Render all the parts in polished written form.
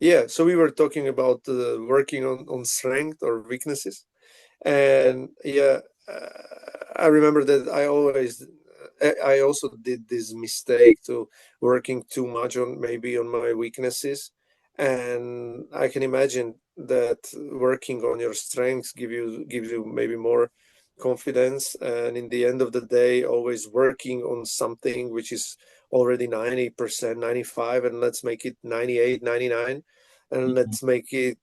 Yeah, so we were talking about working on strength or weaknesses. And yeah, I remember that I also did this mistake to working too much on maybe on my weaknesses. And I can imagine that working on your strengths gives you maybe more confidence. And in the end of the day, always working on something which is already 90%, 95, and let's make it 98, 99, and let's make it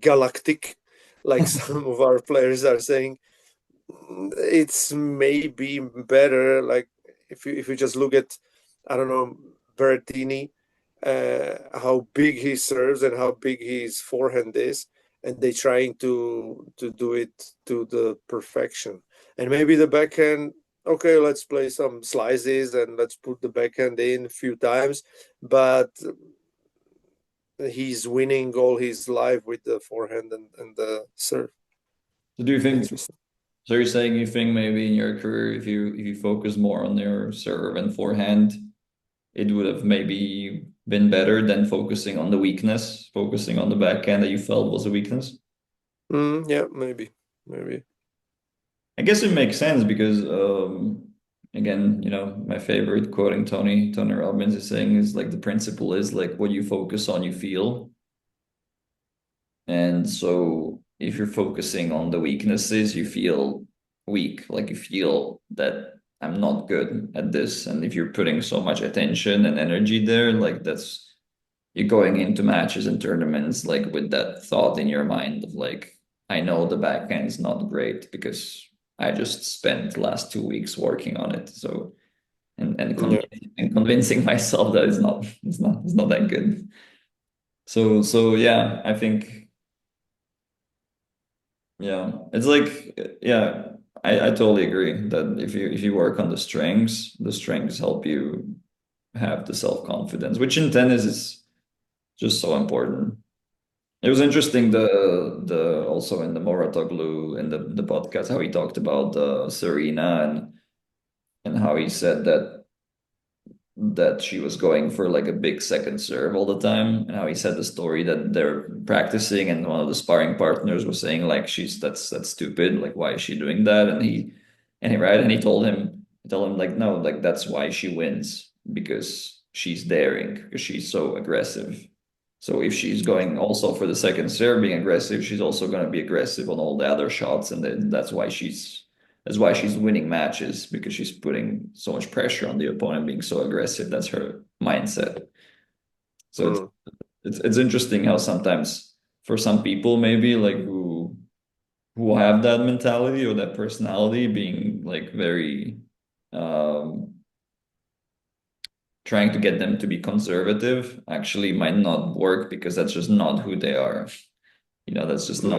galactic, like some of our players are saying. It's maybe better, like if you just look at, I don't know, Berrettini, how big he serves and how big his forehand is, and they trying to do it to the perfection. And maybe the backhand, okay, let's play some slices and let's put the backhand in a few times, but he's winning all his life with the forehand and the serve. So do you think, Interesting. so you're saying you think maybe in your career, if you focus more on your serve and forehand, it would have maybe been better than focusing on the weakness, focusing on the backhand that you felt was a weakness? Yeah, maybe. I guess it makes sense because again, my favorite quoting Tony Robbins is saying is like the principle is like what you focus on, you feel. And so if you're focusing on the weaknesses, you feel weak, like you feel that I'm not good at this. And if you're putting so much attention and energy there, like that's you're going into matches and tournaments like with that thought in your mind of like, I know the backhand is not great because I just spent the last 2 weeks working on it. So Yeah, and convincing myself that it's not that good. So yeah, I think yeah, it's like yeah, I totally agree that if you work on the strengths help you have the self-confidence, which in tennis is just so important. It was interesting the also in the Moratoglu in the podcast how he talked about Serena and how he said that she was going for like a big second serve all the time, and how he said the story that they're practicing and one of the sparring partners was saying like that's stupid, like why is she doing that, and he told him like no, like that's why she wins, because she's daring, because she's so aggressive. So if she's going also for the second serve being aggressive, she's also going to be aggressive on all the other shots, and then that's why she's winning matches, because she's putting so much pressure on the opponent being so aggressive. That's her mindset. So it's mm, it's interesting how sometimes for some people maybe like who have that mentality or that personality being like very um trying to get them to be conservative actually might not work, because that's just not who they are. That's just mm,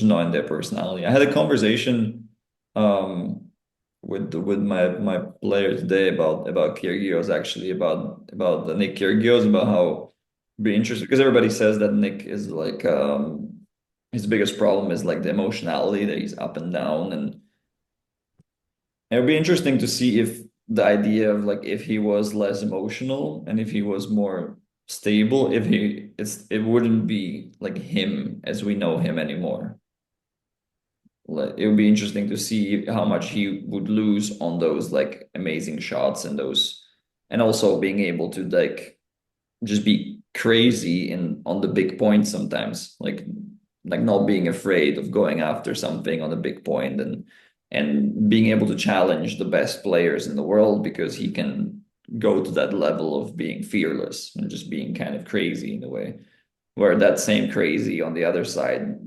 not in their personality. I had a conversation um, with my player today about Kyrgios, actually about the Nick Kyrgios, about how be interested, because everybody says that Nick is like his biggest problem is like the emotionality, that he's up and down, and it would be interesting to see if the idea of like if he was less emotional and if he was more stable, if it wouldn't be like him as we know him anymore. Like, it would be interesting to see how much he would lose on those like amazing shots and those, and also being able to like just be crazy in on the big point sometimes, like not being afraid of going after something on a big point, and being able to challenge the best players in the world, because he can go to that level of being fearless and just being kind of crazy in a way, where that same crazy on the other side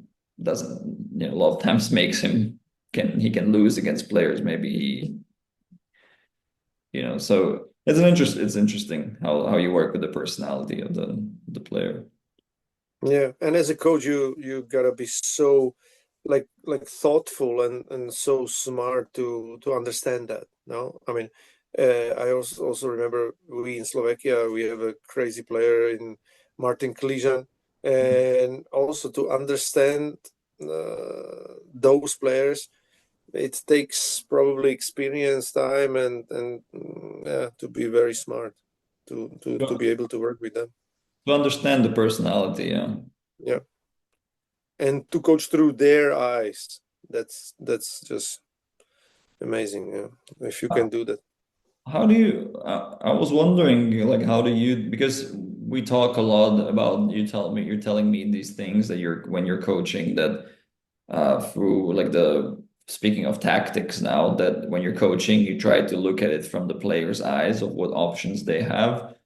doesn't, a lot of times makes him he can lose against players maybe so it's interesting how you work with the personality of the player. yeah. And as a coach, you gotta be so like thoughtful and so smart to understand that. No, I mean, I also remember we in Slovakia we have a crazy player in Martin Kližan, and also to understand those players, it takes probably experience, time, and yeah, to be very smart to be able to work with them. to understand the personality. Yeah. Yeah, and to coach through their eyes. That's just amazing. Yeah, if you can do that. How do you, I was wondering, like, how do you, because we talk a lot about, you're telling me these things that when you're coaching that through like speaking of tactics now, that when you're coaching, you try to look at it from the player's eyes of what options they have.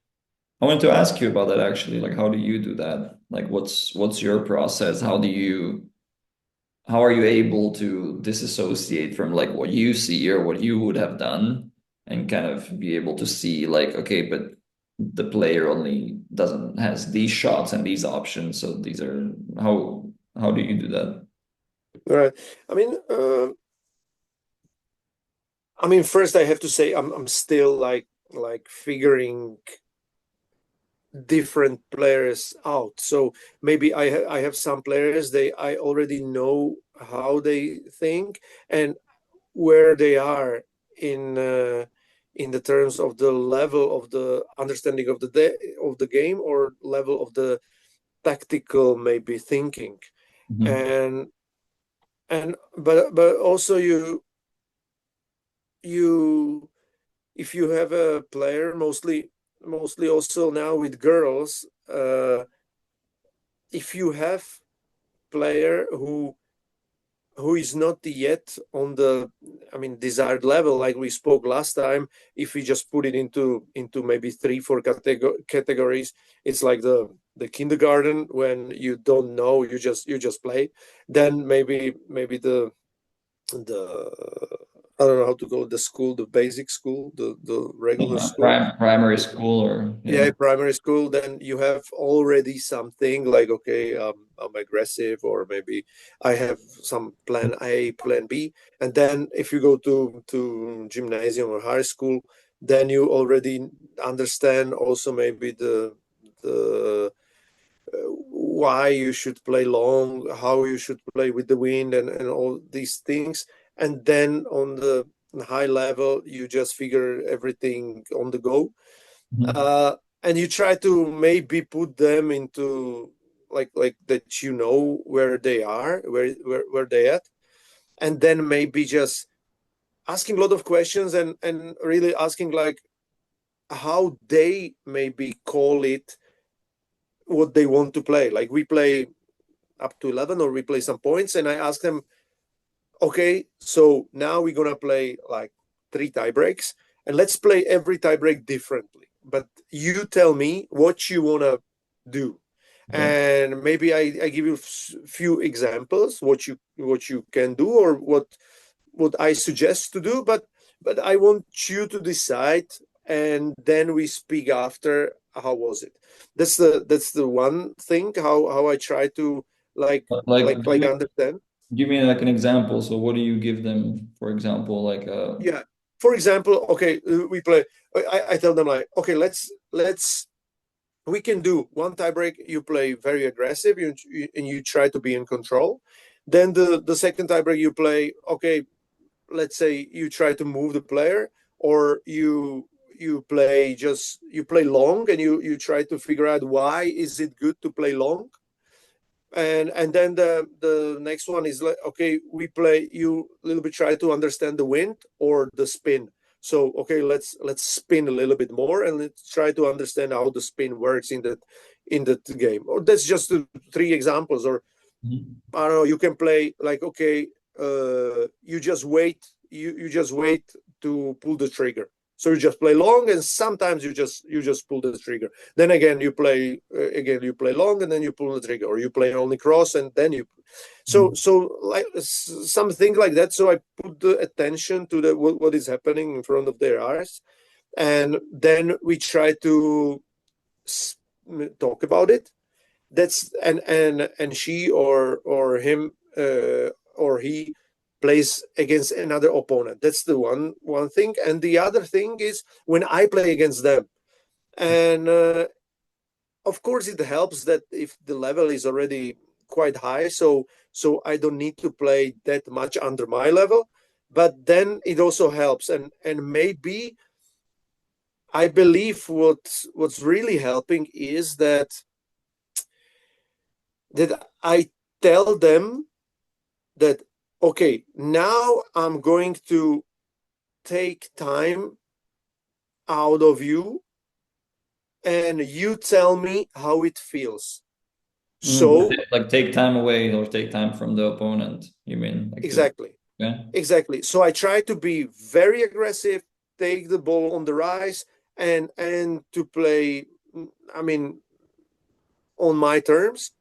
I wanted to ask you about that actually. Like, how do you do that? Like, what's your process? How are you able to disassociate from like what you see or what you would have done and kind of be able to see like, okay, but the player only doesn't has these shots and these options. So these are how do you do that? Right. I mean, first I have to say I'm still like figuring different players out. So maybe I have some players I already know how they think and where they are in the terms of the level of the understanding of the game or level of the tactical maybe thinking. Mhm. And but also you if you have a player mostly also now with girls, if you have player who is not yet on the desired level, like we spoke last time, if we just put it into maybe 3 4 categories, it's like the kindergarten when you don't know, you just play. Then maybe the I don't know how to call it, the school, the basic school, the regular school. Primary school or Yeah, yeah. primary school. Then you have already something like, okay, I'm aggressive, or maybe I have some plan A, plan B. And then if you go to gymnasium or high school, then you already understand also maybe the why you should play long, how you should play with the wind, and all these things. And then on the high level, you just figure everything on the go. Mhm. uh, and you try to maybe put them into like that, where they are, where they at. And then maybe just asking a lot of questions, and really asking like how they maybe call it, what they want to play. Like we play up to 11, or we play some points, and I ask them, okay, so now we're gonna play like 3 tie breaks, and let's play every tie break differently. But you tell me what you wanna do, Okay. and maybe I give you few examples what you can do, or what I suggest to do. But I want you to decide, and then we speak after. How was it? That's the one thing. How I try to like But, like, understand. give me like an example. So what do you give them, for example, like Yeah. For example, okay, we play. I tell them like, okay, let's we can do one tiebreak. You play very aggressive, and you try to be in control. Then the second tiebreak you play, okay, let's say you try to move the player, or you play long, and you try to figure out why is it good to play long. And then the next one is like, okay, we play, you a little bit try to understand the wind or the spin. So okay, let's spin a little bit more, and let's try to understand how the spin works in that game. Or that's just 3 examples. Or Mhm. I don't know, you can play like, okay, you just wait to pull the trigger. So you just play long, and sometimes you just pull the trigger. Then again you play long, and then you pull the trigger, or you play only cross, and then you. So like something like that. So I put the attention to what is happening in front of their eyes, and then we try to talk about it. That's and she or him, or he plays against another opponent. That's the one thing. And the other thing is when I play against them. And of course it helps that if the level is already quite high, so I don't need to play that much under my level. But then it also helps, and maybe I believe what's really helping is that I tell them that, okay, now I'm going to take time out of you and you tell me how it feels. So Like take time away or take time from the opponent, you mean? Like to, exactly, yeah. exactly. So I try to be very aggressive, take the ball on the rise, and to play, I mean, on my terms.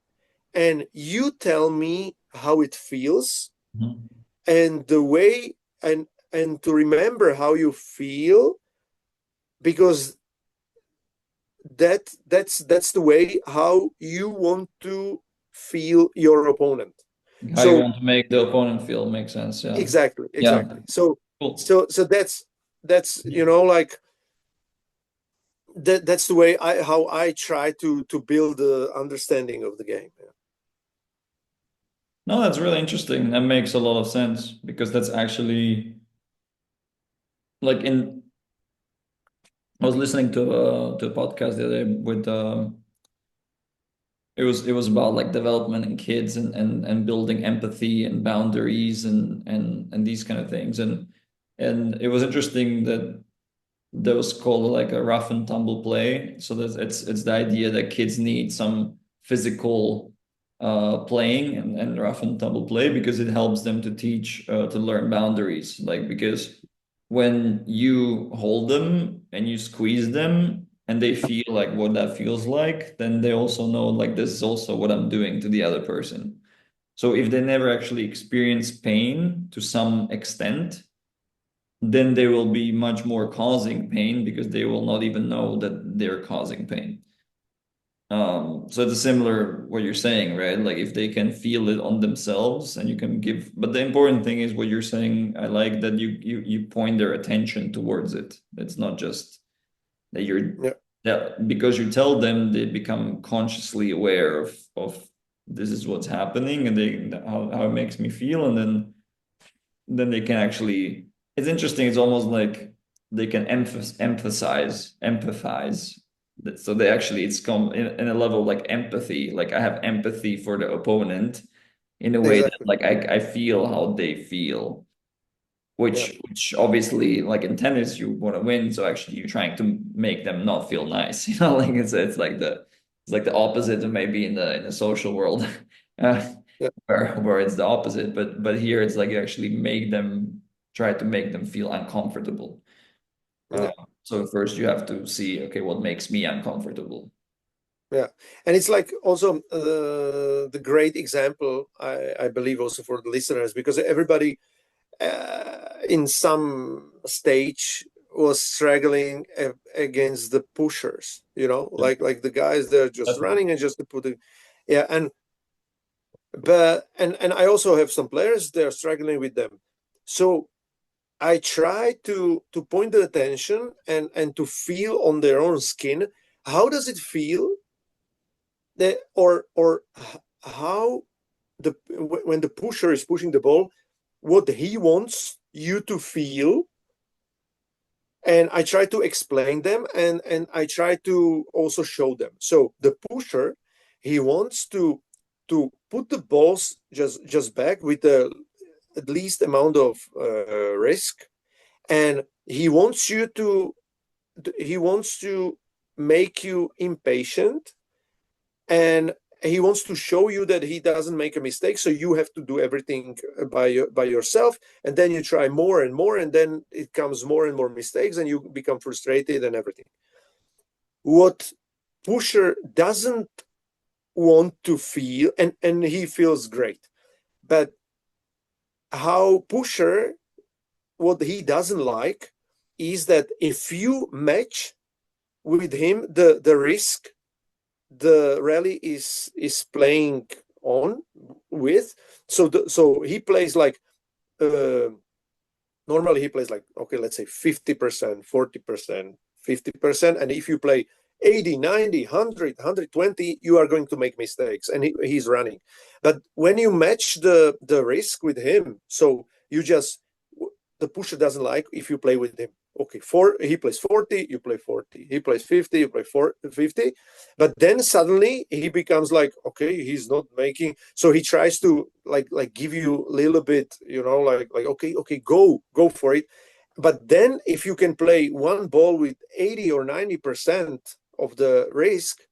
And you tell me how it feels, Mhm. and the way, and to remember how you feel, because that's the way how you want to feel your opponent. How you So want to make the opponent feel makes sense. Yeah. exactly, Yeah. exactly. So Cool. so that's like that's the way how I try to build the understanding of the game. No, that's really interesting. That makes a lot of sense because that's actually like in I was listening to a podcast the other day with it was about like development in kids and building empathy and boundaries and these kind of things and it was interesting that there was called like a rough and tumble play. So that it's the idea that kids need some physical playing and rough and tumble play because it helps them to teach to learn boundaries. Like because when you hold them and you squeeze them and they feel like what that feels like, then they also know like this is also what I'm doing to the other person. So if they never actually experience pain to some extent, then they will be much more causing pain because they will not even know that they're causing pain. So it's similar what you're saying, right? Like if they can feel it on themselves and you can give, but the important thing is what you're saying. I like that you point their attention towards it. It's not just that you're Yeah, that because you tell them they become consciously aware of this is what's happening and they how it makes me feel and then they can actually it's interesting it's almost like they can empathize so they actually it's come in a level like empathy like I have empathy for the opponent in a way that exactly. like I feel how they feel Yeah, which obviously like in tennis you want to win so actually you're trying to make them not feel nice you know like it's like the opposite of maybe in the social world uh, yeah, where it's the opposite but here it's like you actually make them try to make them feel uncomfortable uh, yeah, so first you have to see okay what makes me uncomfortable. yeah. And it's like also the great example, I believe, also for the listeners, because everybody in some stage was struggling against the pushers, Yeah, like the guys that are just definitely. running and just to put it, yeah. And I also have some players that are struggling with them. So I try to point the attention and to feel on their own skin, how does it feel that, or how when the pusher is pushing the ball, what he wants you to feel. And I try to explain them, and I try to also show them. So the pusher, he wants to put the balls just back with the at least amount of risk, and he wants to make you impatient, and he wants to show you that he doesn't make a mistake, so you have to do everything by yourself, and then you try more and more, and then it comes more and more mistakes, and you become frustrated and everything. What pusher doesn't want to feel, and he feels great, but how pusher, what he doesn't like is that if you match with him the risk the rally is playing on with, so he plays like uh, normally he plays like, okay, let's say 50%, 40%, 50%, and if you play 80, 90, 100, 120, you are going to make mistakes, and he's running. But when you match the risk with him, so you just, the pusher doesn't like if you play with him okay, he plays 40, you play 40. He plays 50, you play 50. But then suddenly he becomes like, okay, he's not making. So he tries to like give you a little bit, like okay, go for it. But then if you can play one ball with 80 or 90% of the risk,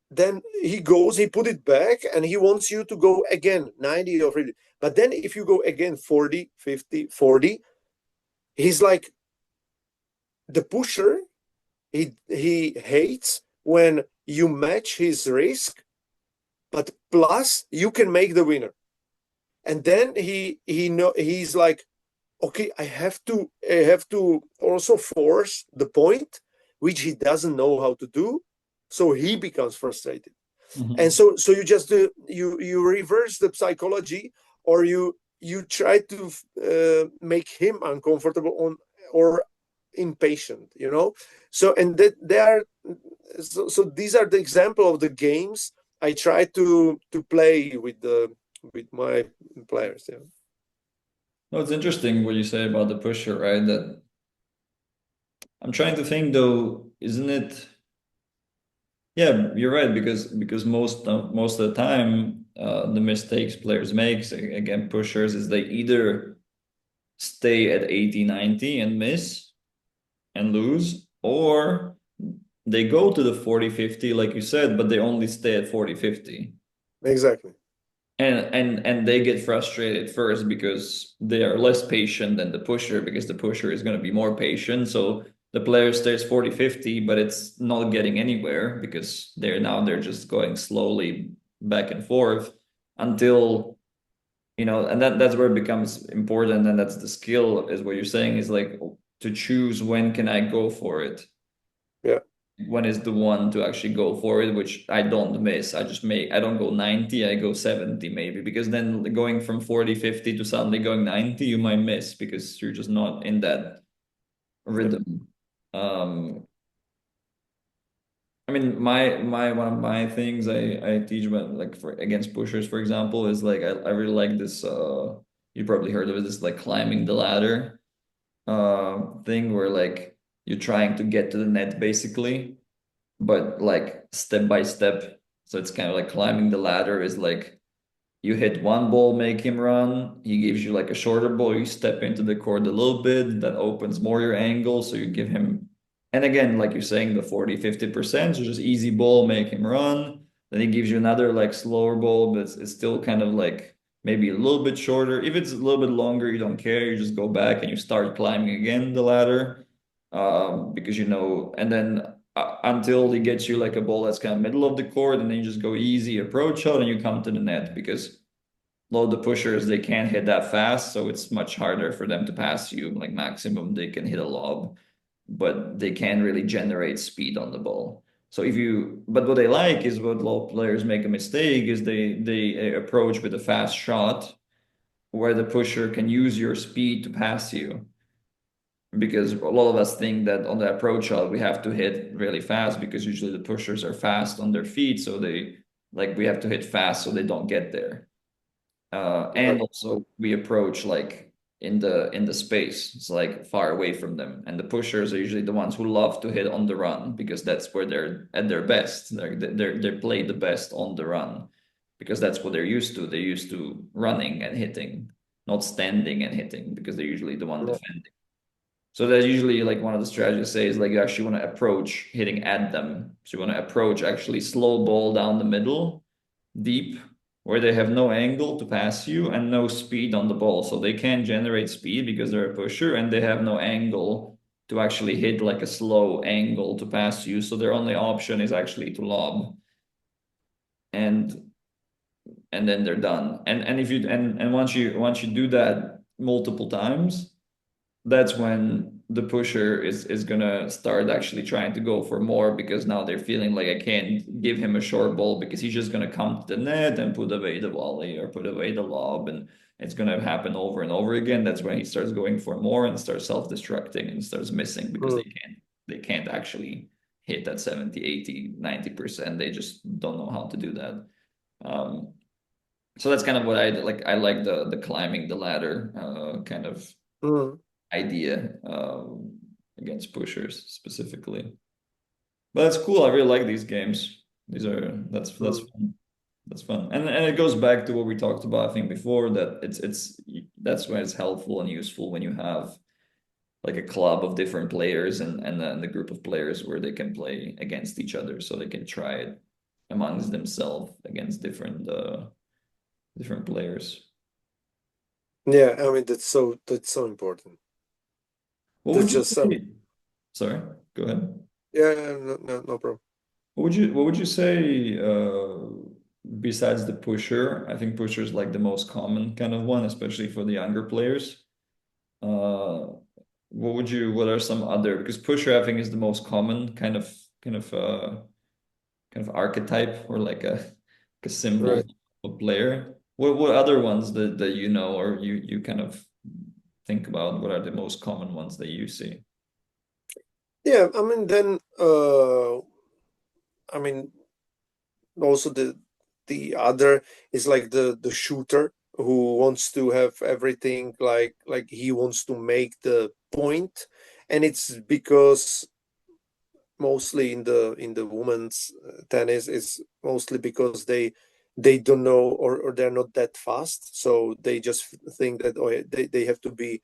then he goes, he put it back, and he wants you to go again 90 or 80. But then if you go again 40, 50, 40, he's like, the pusher, he hates when you match his risk, but plus you can make the winner. And then he's like, okay, I have to also force the point, which he doesn't know how to do. So he becomes frustrated. And Mhm. so you reverse the psychology, or you try to make him uncomfortable on or impatient. So and that they are so these are the example of the games I try to play with my players. Yeah. No, it's interesting what you say about the pusher, right? That I'm trying to think though, isn't it? Yeah, you're right because most of the time the mistakes players makes again pushers is they either stay at 80, 90 and miss and lose, or they go to the 40, 50 like you said, but they only stay at 40, 50. Exactly. And they get frustrated first because they are less patient than the pusher, because the pusher is going to be more patient. So the player stays 40, 50, but it's not getting anywhere because they're just going slowly back and forth until, and that's where it becomes important. And that's the skill, is what you're saying, is like to choose when can I go for it, Yeah. when is the one to actually go for it, which I don't miss. I don't go 90, I go 70 maybe, because then going from 40, 50 to suddenly going 90, you might miss because you're just not in that Yeah. rhythm. Um, I mean, my one of my things I teach about, like for against pushers, for example, is like I really like this you probably heard of it, this like climbing the ladder thing where like you're trying to get to the net basically, but like step by step. So it's kind of like climbing the ladder is like you hit one ball, make him run. He gives you like a shorter ball. You step into the court a little bit. That opens more your angle. So you give him, and again, like you're saying, the 40, 50%. So just easy ball, make him run. Then he gives you another like slower ball, but it's still kind of like maybe a little bit shorter. If it's a little bit longer, you don't care. You just go back and you start climbing again the ladder. Because and then until he gets you like a ball that's kind of middle of the court, and then you just go easy approach shot and you come to the net, because load the pushers, they can't hit that fast, so it's much harder for them to pass you. Like maximum they can hit a lob, but they can't really generate speed on the ball. So but what they like is, what a lot of players make a mistake is they approach with a fast shot where the pusher can use your speed to pass you, because a lot of us think that on the approach shot we have to hit really fast, because usually the pushers are fast on their feet, so we have to hit fast so they don't get there. Yeah. And also we approach like in the space, it's like far away from them, and the pushers are usually the ones who love to hit on the run, because that's where they're at their best. They play the best on the run, because that's what they're used to. They're used to running and hitting, not standing and hitting, because they're usually the one Yeah. defending. So that's usually like one of the strategies says, like you actually want to approach hitting at them. So you want to approach actually slow ball down the middle, deep, where they have no angle to pass you and no speed on the ball. So they can't generate speed because they're a pusher, and they have no angle to actually hit like a slow angle to pass you. So their only option is actually to lob. And then they're done. And if you and once you do that multiple times, that's when the pusher is gonna start actually trying to go for more, because now they're feeling like I can't give him a short ball because he's just gonna come to the net and put away the volley or put away the lob, and it's gonna happen over and over again. That's when he starts going for more and starts self-destructing and starts missing, because Mm. they can't actually hit that 70, 80, 90%. They just don't know how to do that. Um, so that's kind of what I like. I like the climbing the ladder kind of Mm. idea. against pushers specifically. But it's cool. I really like these games. These are that's Mm. fun. That's fun. And it goes back to what we talked about, I think, before, that it's that's why it's helpful and useful when you have like a club of different players and then the group of players where they can play against each other, so they can try it amongst themselves against different players. Yeah, I mean that's so important. What That's would you just so say? Sorry, go ahead. yeah, no problem. What would you say besides the pusher? I think pusher is like the most common kind of one, especially for the younger players. Uh, what are some other, because pusher I think is the most common kind of archetype, or like a symbol Right. of player. What other ones that you know, or you kind of think about, what are the most common ones that you see? Yeah, I mean then I mean also the other is like the shooter who wants to have everything like he wants to make the point, and it's because mostly in the women's tennis is mostly because they don't know, or they're not that fast, so they just think that oh, they have to be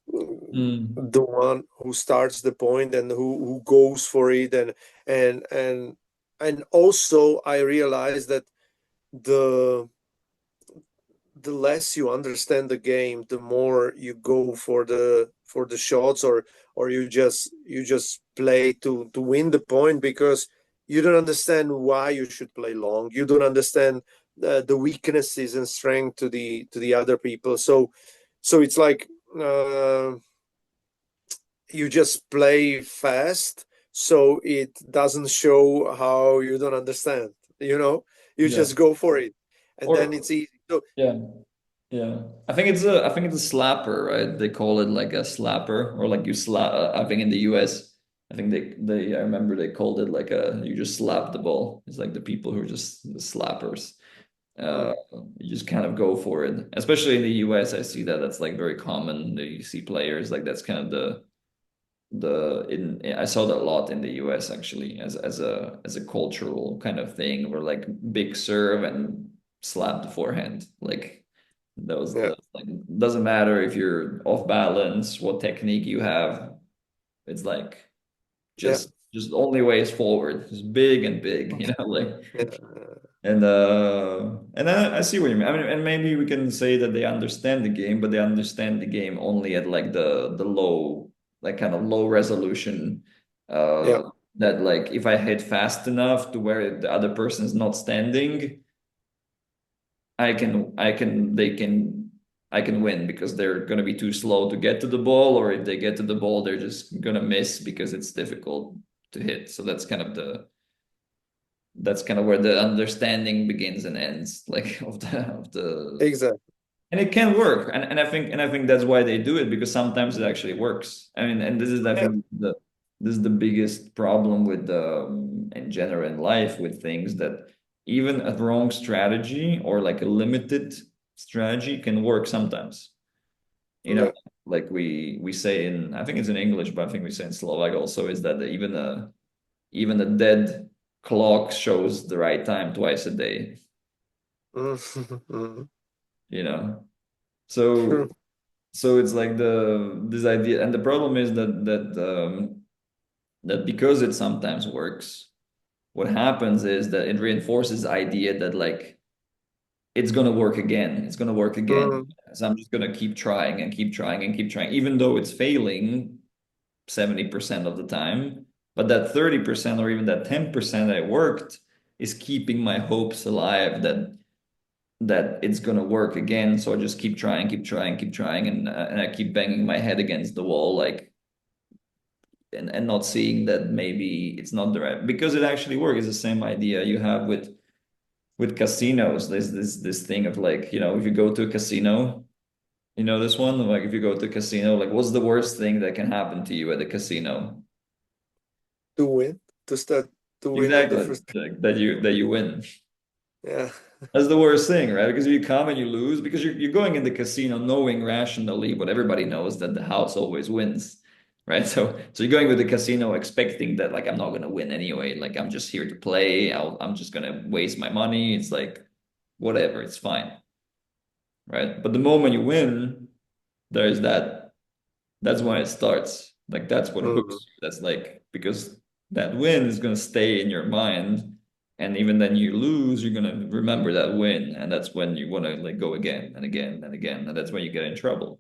Mm. the one who starts the point and who goes for it, and and and also I realized that the the less you understand the game, the more you go for the shots, or you just play to win the point, because you don't understand why you should play long. You don't understand the weaknesses and strength to the other people. So it's like you just play fast, so it doesn't show how you don't understand. You know, you Yeah. just go for it, and then Or it's easy. So yeah. Yeah, I think it's a slapper, right? They call it like a slapper, or like you slap. I think in the US, I think I remember they called it like a, you just slap the ball. It's like the people who are just the slappers. mm, Uh, you just kind of go for it. Especially in the US, I see that that's like very common. You see players like that's kind of I saw that a lot in the US actually, as a cultural kind of thing, where like big serve and slap the forehand. Like that was yeah. the like, doesn't matter if you're off balance, what technique you have. It's like Yeah, just the only way is forward. Just big and big, like. yeah, And I see what you mean. I mean, and maybe we can say that they understand the game, but they understand the game only at like the low, like kind of low resolution. yeah, That like if I hit fast enough to where the other person is not standing, I can win, because they're gonna be too slow to get to the ball, or if they get to the ball, they're just gonna miss because it's difficult to hit. So that's kind of where the understanding begins and ends, like of the exactly. and it can work, and I think that's why they do it, because sometimes it actually works. I mean, and this is, I Yeah, think, this is the biggest problem with in general in life, with things, that even a wrong strategy, or like a limited strategy, can work sometimes. You know, yeah, like we say in, I think it's in English, but I think we say in Slovak also, is that even a dead clock shows the right time twice a day, mhm, you know. true. So it's like this idea, and the problem is that because it sometimes works, what happens is that it reinforces the idea that like it's gonna work again, it's gonna work again. Mm, So I'm just gonna keep trying and keep trying and keep trying, even though it's failing 70% of the time. But that 30%, or even that 10% that worked, is keeping my hopes alive that it's gonna work again. So I just keep trying, keep trying, keep trying, and I keep banging my head against the wall, like, and not seeing that maybe it's not the right, because it actually works. It's the same idea you have with casinos. There's this thing of like, if you go to a casino, this one, like if you go to a casino, like what's the worst thing that can happen to you at a casino? to win, to start to win on the Exactly, first. like that you win. Yeah, That's the worst thing, right? Because if you come and you lose, because you're going in the casino knowing rationally what everybody knows, that the house always wins. right? So you're going with the casino expecting that like I'm not gonna win anyway. Like I'm just here to play. I'm just gonna waste my money. It's like whatever, it's fine, right? But the moment you win, there's that's when it starts. Like that's what Mhm. hooks you. That's like because that win is gonna stay in your mind. And even then you lose, you're gonna remember that win. And that's when you wanna like go again and again and again. And that's when you get in trouble.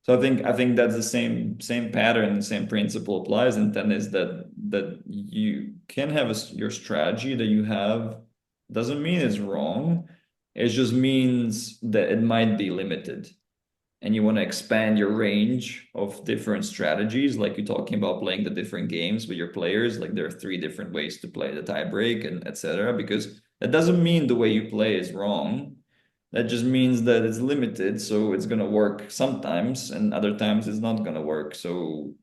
So I think that's the same pattern, same principle applies in tennis that you can have your strategy that you have doesn't mean it's wrong. It just means that it might be limited and you want to expand your range of different strategies, like you're talking about playing the different games with your players. Like there are three different ways to play the tie break and etc. Because that doesn't mean the way you play is wrong. That just means that it's limited, so it's gonna work sometimes, and other times it's not gonna work. So,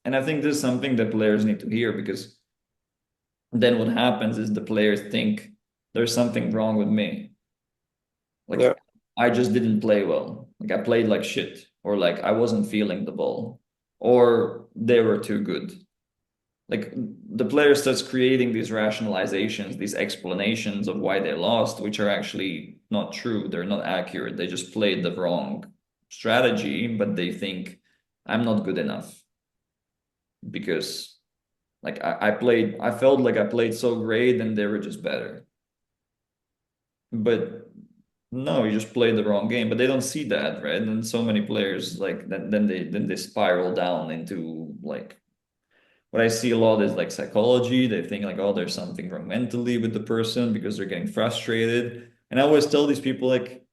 and I think this is something that players need to hear because then what happens is the players think there's something wrong with me. Yeah. Like I just didn't play well. Like I played like shit, or like I wasn't feeling the ball, or they were too good. Like the player starts creating these rationalizations, these explanations of why they lost, which are actually not true. They're not accurate. They just played the wrong strategy, but they think I'm not good enough because like I felt like I played so great and they were just better. But no, you just played the wrong game. But they don't see that, right? And so many players like then they spiral down into like what I see a lot is like psychology. They think like, oh, there's something wrong mentally with the person because they're getting frustrated. And I always tell these people like,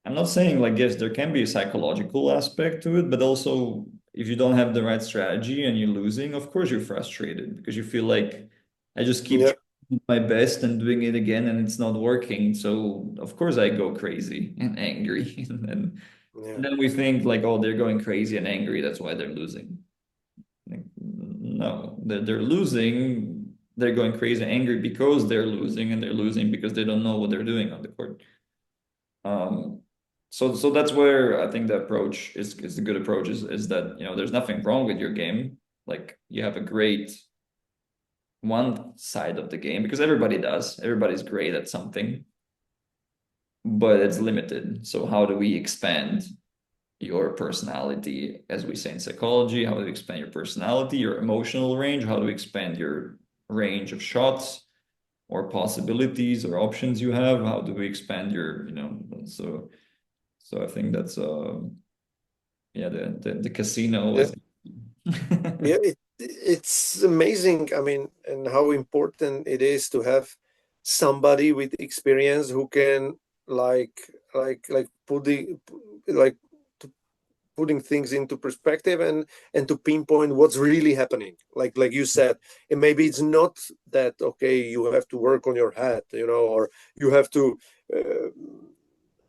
I'm not saying like yes, there can be a psychological aspect to it, but also if you don't have the right strategy and you're losing, of course you're frustrated because you feel like I just keep Yeah. trying my best and doing it again and it's not working. So of course I go crazy and angry. And Yeah. then we think like, oh, they're going crazy and angry, that's why they're losing. Like, no, they're losing. They're going crazy, angry because they're losing, and they're losing because they don't know what they're doing on the court. Um, so that's where I think the approach is a good approach is that there's nothing wrong with your game. Like you have a great one side of the game because everybody does. Everybody's great at something, but it's limited. So how do we expand your personality, as we say in psychology? How do you expand your personality, your emotional range? How do you expand your range of shots or possibilities or options you have? How do we expand so I think that's yeah, the casino Yeah. is Yeah. It's amazing. I mean, and how important it is to have somebody with experience who can like like like to putting things into perspective and to pinpoint what's really happening. Like you said, and maybe it's not that okay. You have to work on your head, or you have to. Uh,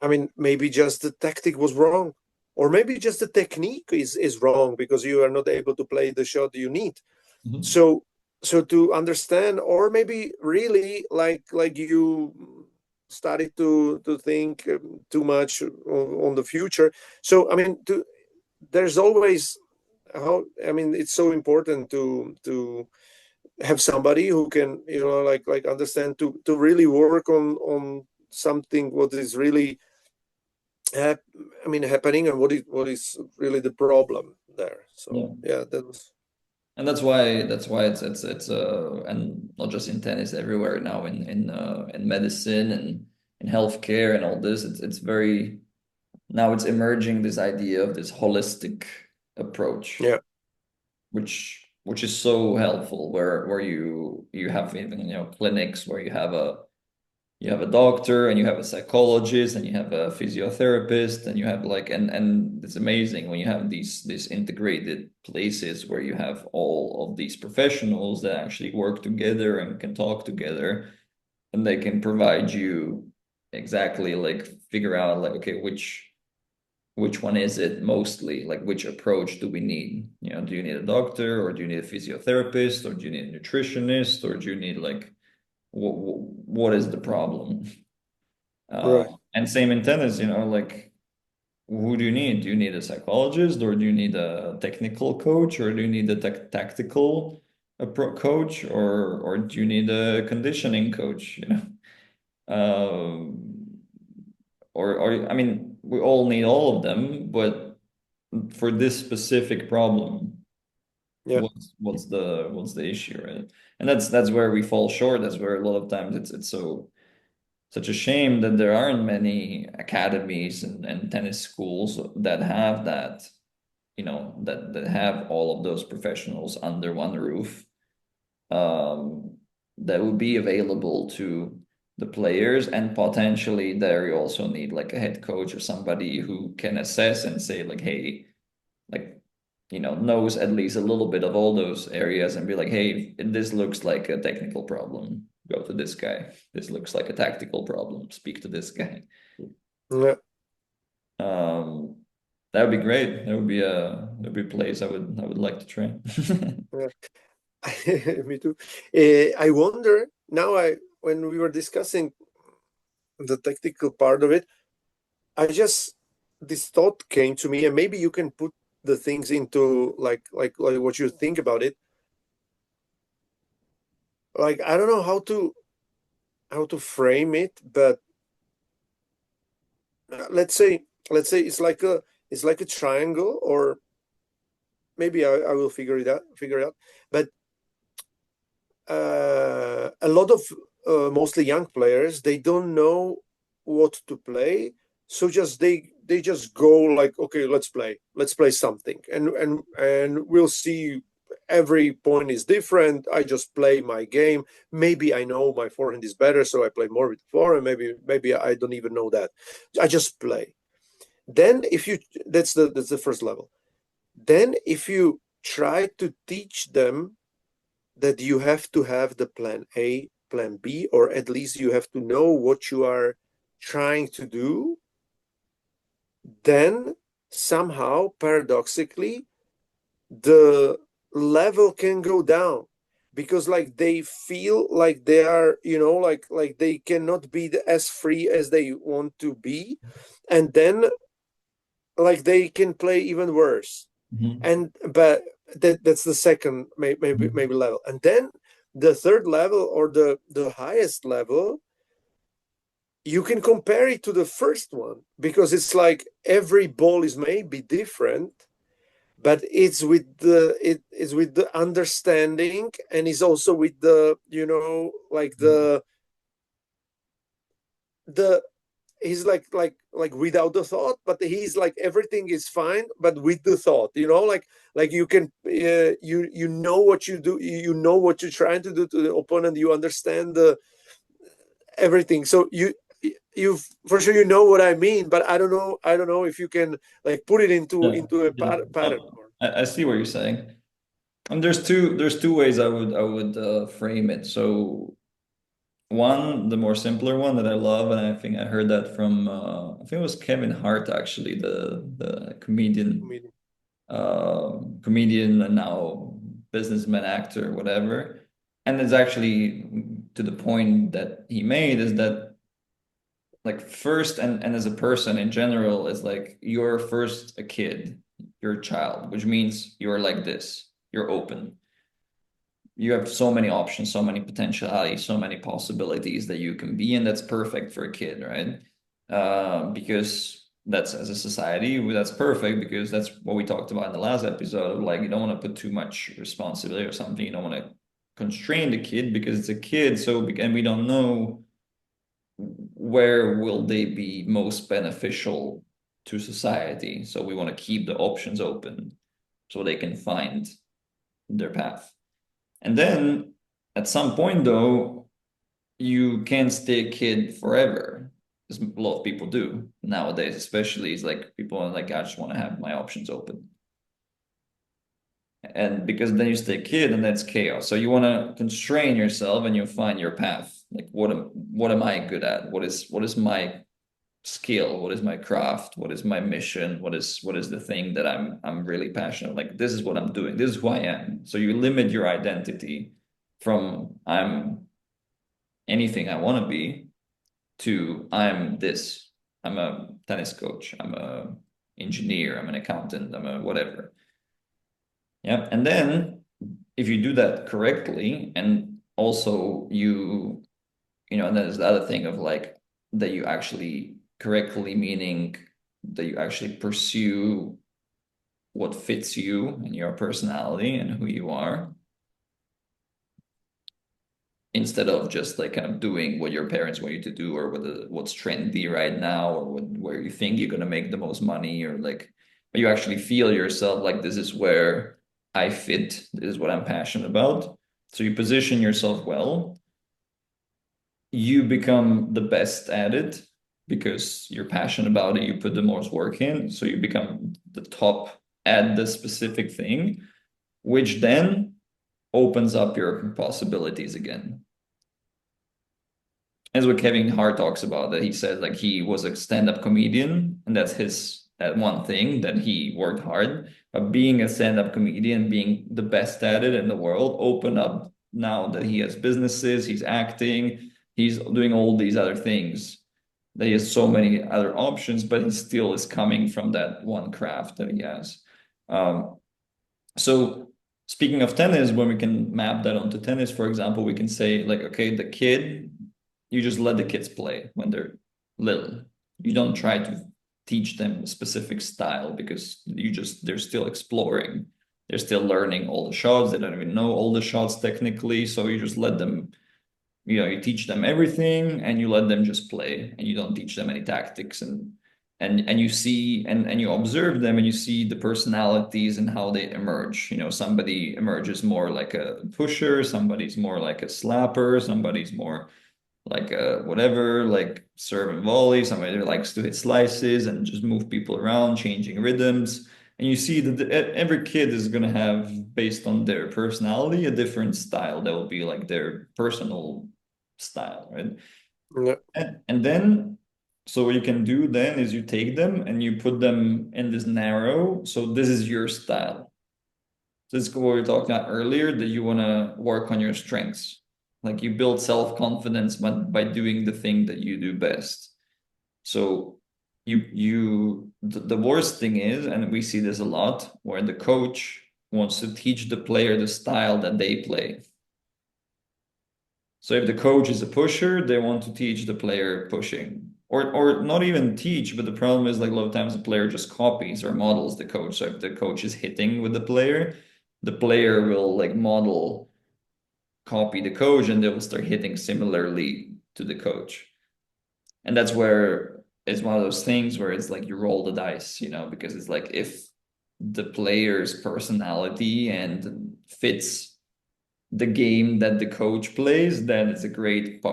I mean, maybe just the tactic was wrong, or maybe just the technique is wrong because you are not able to play the shot you need. Mhm. So so to understand, or maybe really like you started to think too much on the future. So I mean, there's always how I mean, it's so important to have somebody who can like understand to really work on something what is really hap- I mean, happening, and what is really the problem there. Yeah. So yeah, that was And that's why it's and not just in tennis, everywhere now in medicine and in healthcare and all this, it's very now it's emerging this idea of this holistic approach, yeah, which is so helpful, where you have even clinics where you have a doctor and you have a psychologist and you have a physiotherapist and you have like and it's amazing when you have these integrated places where you have all of these professionals that actually work together and can talk together and they can provide you exactly like figure out like okay which one is it mostly? Like, which approach do we need? Do you need a doctor or do you need a physiotherapist or do you need a nutritionist or do you need like what is the problem? right. And same in tennis, like who do you need? Do you need a psychologist, or do you need a technical coach, or do you need a tactical coach, or do you need a conditioning coach? Um, or I mean, we all need all of them, but for this specific problem, Yeah. what's the issue, right? And that's where we fall short. That's where a lot of times it's such a shame that there aren't many academies and tennis schools that have that, that have all of those professionals under one roof, um, that would be available to the players. And potentially there you also need like a head coach or somebody who can assess and say like, hey, like, knows at least a little bit of all those areas and be like, hey, this looks like a technical problem, go to this guy. This looks like a tactical problem, speak to this guy. Yeah. um that would be great. That would be a place I would like to train. Yeah. Me too. I wonder now. I When we were discussing the technical part of it, I just this thought came to me, and maybe you can put the things into like what you think about it. Like I don't know how to frame it, but let's say it's like a triangle, or maybe I will figure it out. But a lot of mostly young players, they don't know what to play, so they just go like, okay, let's play something, and we'll see. Every point is different. I just play my game. Maybe I know my forehand is better, so I play more with the forehand. Maybe I don't even know that. I just play. Then if you that's the first level. Then if you try to teach them that you have to have the plan A, plan B, or at least you have to know what you are trying to do, then somehow, paradoxically, the level can go down, because like they feel like they are, like they cannot be as free as they want to be, and then like they can play even worse. Mhm. But that's the second, maybe level. And then the third level, or the highest level, you can compare it to the first one, because it's like every ball is maybe different, but it's with the understanding, and it's also with the, like the he's like without the thought, but he's like everything is fine, but with the thought, like you can, you know what you do, you know what you're trying to do to the opponent, you understand the everything. So you for sure, you know what I mean, but I don't know if you can like put it into Yeah, into a yeah. pattern, or I see what you're saying. And there's two ways I would frame it. So one, the more simpler one that I love, and I think I heard that from I think it was Kevin Hart, actually, the comedian. comedian and now businessman, actor, whatever. And it's actually to the point that he made, is that like first, and as a person in general, is like you're first a kid, you're a child, which means you're like this, you're open, you have so many options, so many potentialities, so many possibilities that you can be, and that's perfect for a kid, right? Because that's, as a society, that's perfect, because that's what we talked about in the last episode of like, you don't want to put too much responsibility or something. You don't want to constrain the kid because it's a kid. So, and we don't know where will they be most beneficial to society. So we want to keep the options open so they can find their path. And then at some point, though, you can't stay a kid forever, as a lot of people do nowadays, especially. It's like people are like, I just want to have my options open. And because then you stay a kid and that's chaos. So you want to constrain yourself and you find your path. Like what am I good at? What is my skill? What is my craft? What is my mission? What is the thing that I'm really passionate? Like this is what I'm doing. This is who I am. So you limit your identity from I'm anything I want to be to I'm this. I'm a tennis coach. I'm a engineer, I'm an accountant, I'm a whatever. Yeah. And then if you do that correctly, and also and there's the other thing of like that you actually correctly, meaning that you actually pursue what fits you and your personality and who you are, instead of just like kind of doing what your parents want you to do, or what's trendy right now, or where you think you're going to make the most money, or like you actually feel yourself like this is where I fit, this is what I'm passionate about. So you position yourself well, you become the best at it because you're passionate about it, you put the most work in, so you become the top at the specific thing, which then opens up your possibilities again. As what Kevin Hart talks about, that he said like he was a stand-up comedian, and that's his that one thing that he worked hard. But being a stand-up comedian, being the best at it in the world, opened up now that he has businesses, he's acting, he's doing all these other things. That he has so many other options, but he still is coming from that one craft that he has. Um, so speaking of tennis, when we can map that onto tennis, for example, we can say like, okay, the kid, you just let the kids play when they're little. You don't try to teach them a specific style because they're still exploring. They're still learning all the shots. They don't even know all the shots technically. So you just let them, you teach them everything and you let them just play, and you don't teach them any tactics, and you see and you observe them, and you see the personalities and how they emerge. Somebody emerges more like a pusher, somebody's more like a slapper, somebody's more like a whatever, like serve and volley, somebody that likes to hit slices and just move people around, changing rhythms. And you see that every kid is going to have, based on their personality, a different style that will be like their personal style, right? Yeah. And then, so what you can do then is you take them and you put them in this narrow. So this is your style. This is what we were talking about earlier, that you want to work on your strengths. Like you build self-confidence by doing the thing that you do best. So the worst thing is, and we see this a lot, where the coach wants to teach the player the style that they play. So if the coach is a pusher, they want to teach the player pushing. Or not even teach, but the problem is like a lot of times the player just copies or models the coach. So if the coach is hitting with the player will like copy the coach, and they will start hitting similarly to the coach. And that's where it's one of those things where it's like you roll the dice, because it's like if the player's personality and fits the game that the coach plays, then it's a great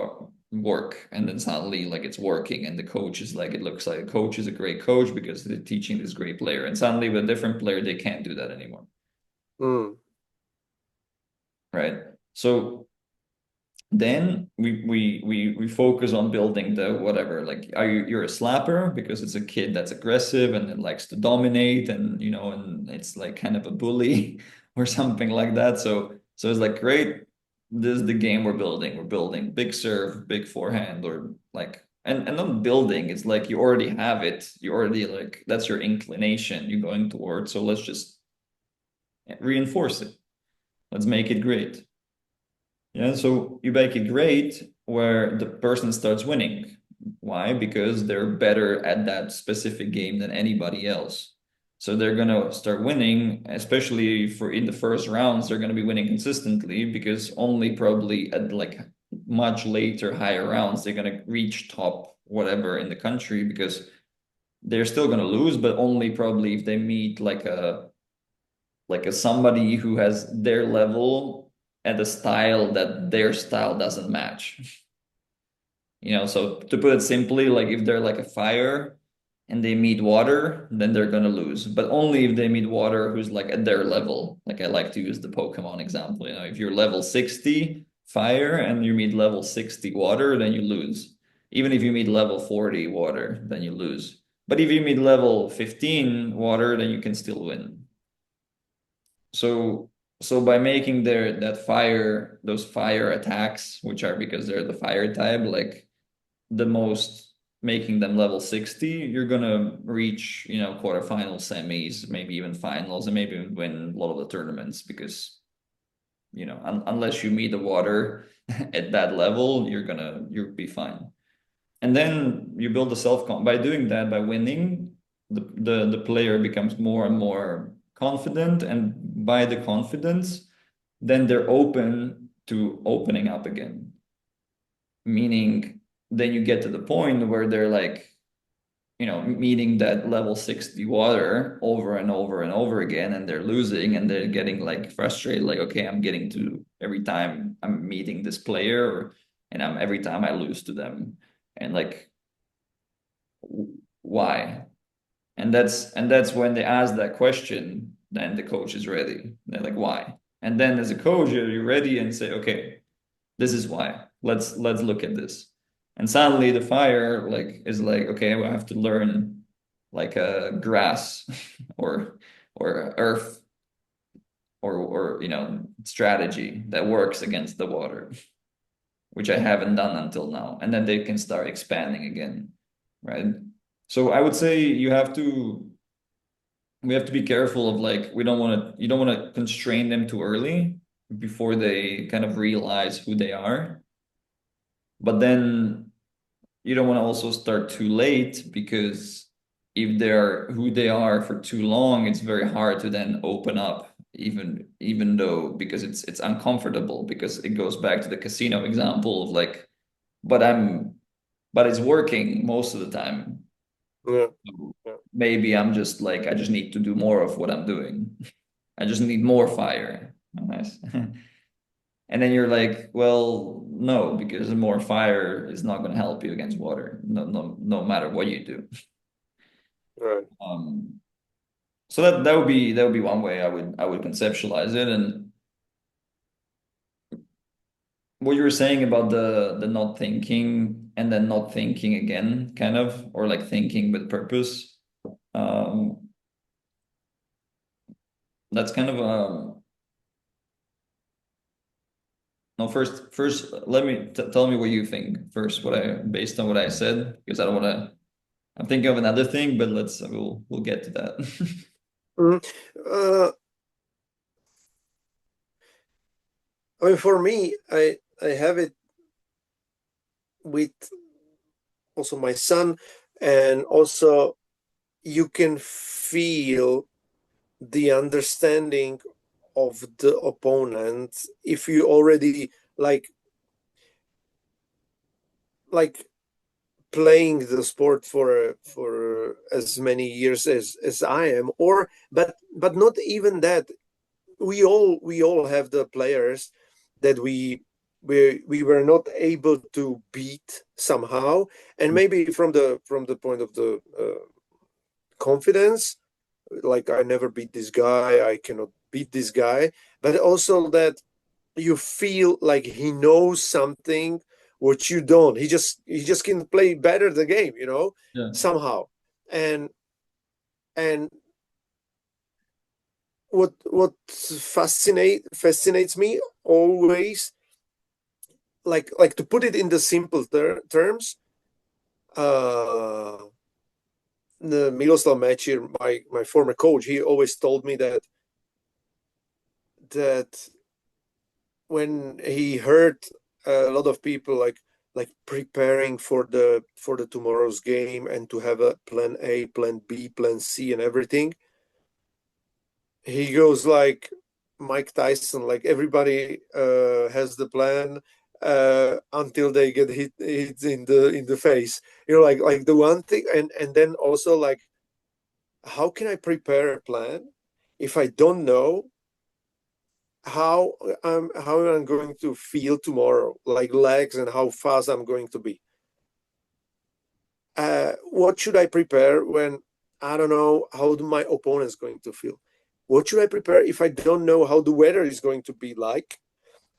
work. And then suddenly like it's working, and the coach is like, it looks like a coach is a great coach because they're teaching this great player. And suddenly with a different player, they can't do that anymore. Mm. Right. So then we focus on building the whatever, like you're a slapper because it's a kid that's aggressive and it likes to dominate, and it's like kind of a bully or something like that. So it's like, great, this is the game we're building big serve, big forehand, or like, and not building, it's like you already have it, you already, like, that's your inclination you're going towards, so let's just reinforce it, let's make it great. Yeah, so you make it great where the person starts winning. Why? Because they're better at that specific game than anybody else. So they're gonna start winning, especially for in the first rounds, they're gonna be winning consistently because only probably at like much later, higher rounds, they're gonna reach top whatever in the country, because they're still gonna lose, but only probably if they meet like a somebody who has their level at a style that their style doesn't match. So to put it simply, like if they're like a fire and they meet water, then they're gonna lose. But only if they meet water who's like at their level. Like I like to use the Pokemon example. If you're level 60 fire and you meet level 60 water, then you lose. Even if you meet level 40 water, then you lose. But if you meet level 15 water, then you can still win. So by making those fire attacks, which are because they're the fire type, like the most making them level 60, you're gonna reach, quarterfinals, semis, maybe even finals, and maybe even win a lot of the tournaments because, unless you meet the water at that level, you'll be fine. And then you build a by doing that, by winning, the player becomes more and more confident, and by the confidence, then they're open to opening up again. Meaning then you get to the point where they're like, meeting that level 60 water over and over and over again, and they're losing, and they're getting like frustrated, like, okay, I'm getting to every time I'm meeting this player, and every time I lose to them, and like, why? And that's when they ask that question, then the coach is ready. They're like, why? And then as a coach, you're ready and say, okay, this is why. Let's look at this. And suddenly the fire is like, okay, I have to learn like a grass or earth or strategy that works against the water, which I haven't done until now. And then they can start expanding again, right? So I would say we have to be careful of like, you don't want to constrain them too early before they kind of realize who they are. But then you don't want to also start too late, because if they're who they are for too long, it's very hard to then open up, even though, because it's uncomfortable, because it goes back to the casino example of like, but it's working most of the time. Yeah. Maybe I'm just like, I just need to do more of what I'm doing. I just need more fire. Nice. And then you're like, well, no, because more fire is not going to help you against water, no matter what you do. Right. So that would be one way I would conceptualize it. And what you were saying about the not thinking and then not thinking again, kind of, or like thinking with purpose. That's kind of no, first let me tell me what you think first, based on what I said, because I don't want to. I'm thinking of another thing, but we'll get to that. Mhm. I mean, for me, I have it with also my son, and also you can feel the understanding of the opponent if you already like playing the sport for as many years as I am, or but not even that. We all have the players that we were not able to beat somehow, and maybe from the point of the confidence, like, I never beat this guy, I cannot beat this guy, but also that you feel like he knows something which you don't. He just can play better the game, Yeah. somehow. And and what fascinates me always, like to put it in the simple terms, uh the Miroslav Mechir, my former coach, he always told me that when he heard a lot of people like preparing for the tomorrow's game, and to have a plan A, plan B, plan C, and everything, he goes like Mike Tyson, like everybody has the plan until they get hit in the face. Like the one thing, and then also like, how can I prepare a plan if I don't know how I'm going to feel tomorrow, like legs, and how fast I'm going to be. What should I prepare when I don't know how my opponent is going to feel? What should I prepare if I don't know how the weather is going to be like,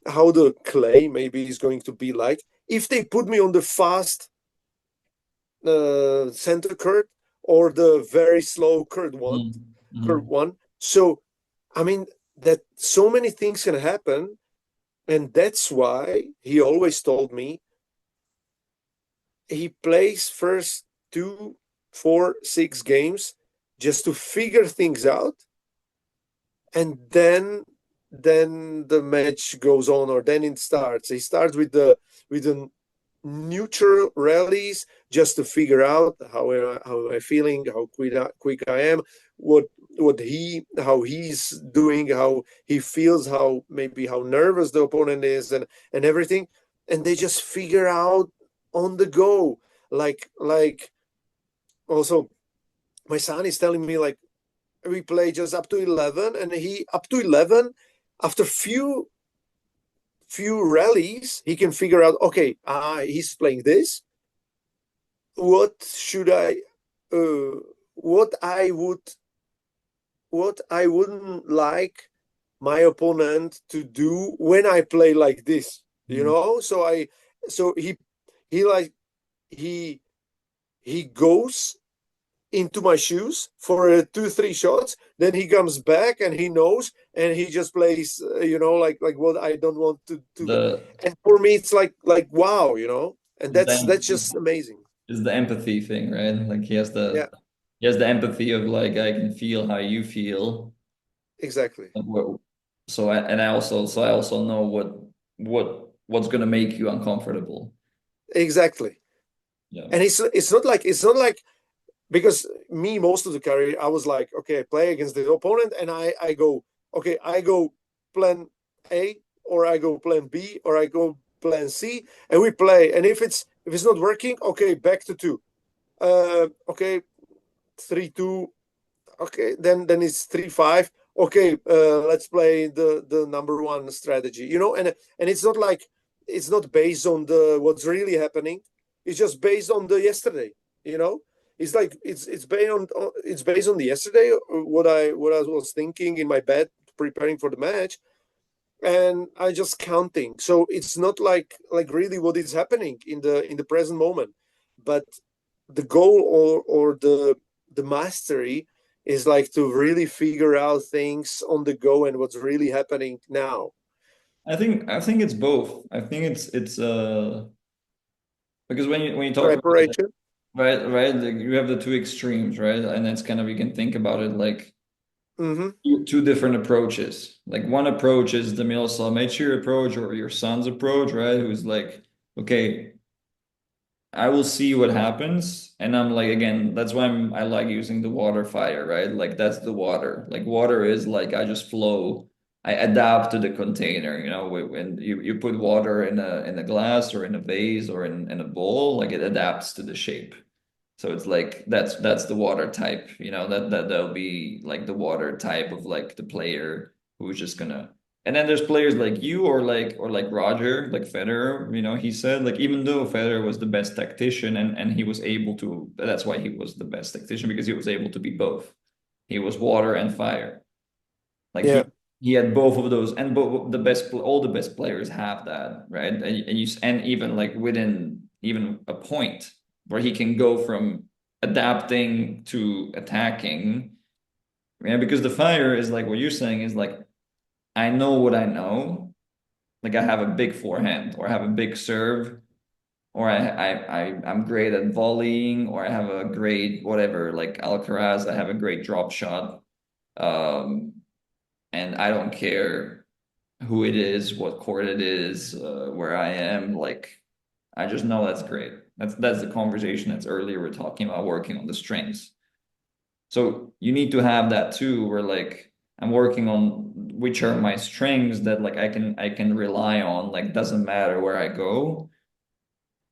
how the clay maybe is going to be like? If they put me on the fast center curve, or the very slow curve Mm-hmm. one. So, I mean, that so many things can happen. And that's why he always told me, he plays first 2, 4, 6 games just to figure things out, and then the match goes on, or then it starts. He starts with the neutral rallies just to figure out how I feeling, how quick I am, what how he's doing, how he feels, how maybe how nervous the opponent is, and everything, and they just figure out on the go. Like also, my son is telling me like we play just up to 11, and he up to 11 after few rallies he can figure out, okay, he's playing this, what should I uh, what I would what I wouldn't like my opponent to do when I play like this, Mm. so he like he he goes into my shoes for 2 3 shots, then he comes back and he knows, and he just plays like what I don't want to. The And for me it's like wow, and is that's the just amazing. is the empathy thing, right? Like Yeah, he has the empathy of like I can feel how you feel. exactly. Like, and I also know what's gonna make you uncomfortable. Exactly. Yeah. And it's not like because me most of the career I was like, okay, I play against the opponent and I go, okay, I go plan A, or I go plan B, or I go plan C, and we play. And if it's not working, okay, back to two. Okay, 3-2. Okay, then it's 3-5. Okay, let's play the number one strategy. And it's not based on the what's really happening. It's just based on the yesterday. You know, it's like it's based on the yesterday, what I was thinking in my bed preparing for the match, and I just counting. So it's not like really what is happening in the present moment, but the goal, or the mastery is like to really figure out things on the go and what's really happening now. I think it's both. I think it's because when you talk about it, Preparation. right, like you have the two extremes, right? And that's kind of you can think about it like Mm-hmm. two different approaches. Like one approach is the Miroslav Mečír approach or your son's approach, right? Who's like, okay, I will see what happens. And I'm like, again, that's why I like using the water fire, right? Like that's the water. Like water is like I just flow. I adapt to the container, when you put water in a glass or in a vase or in a bowl, like it adapts to the shape. So it's like that's the water type, that'll be like the water type of like the player who's just gonna. And then there's players like you or like Roger, like Federer, he said like even though Federer was the best tactician and he was able to, that's why he was the best tactician because he was able to be both. He was water and fire. Like Yeah. he had both of those, and both all the best players have that, right? And even like within even a point where he can go from adapting to attacking, yeah, because the fire is like what you're saying is like I know what I know, like I have a big forehand or I have a big serve. Or I'm great at volleying, or I have a great whatever, like Alcaraz, I have a great drop shot. Um, and I don't care who it is, what court it is, where I am. Like, I just know that's great. That's the conversation that's earlier we're talking about working on the strengths. So you need to have that too, where like I'm working on which are my strengths that like I can rely on. Like doesn't matter where I go,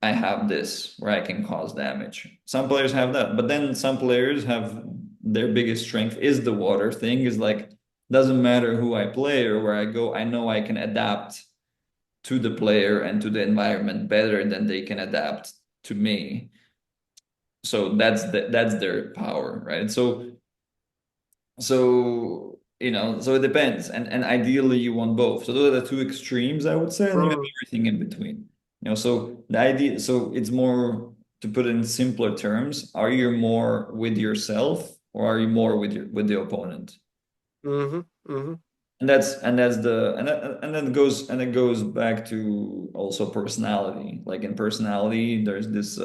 I have this where I can cause damage. Some players have that, but then some players have their biggest strength is the water thing, is like doesn't matter who I play or where I go, I know I can adapt to the player and to the environment better than they can adapt to me. So that's their power, right? So it depends. And ideally you want both. So those are the two extremes, I would say, and you have Mm. everything in between. So the idea, so it's more to put it in simpler terms, are you more with yourself or are you more with the opponent? Mm-hmm. Mm-hmm. and then it goes back to also personality. Like in personality, there's this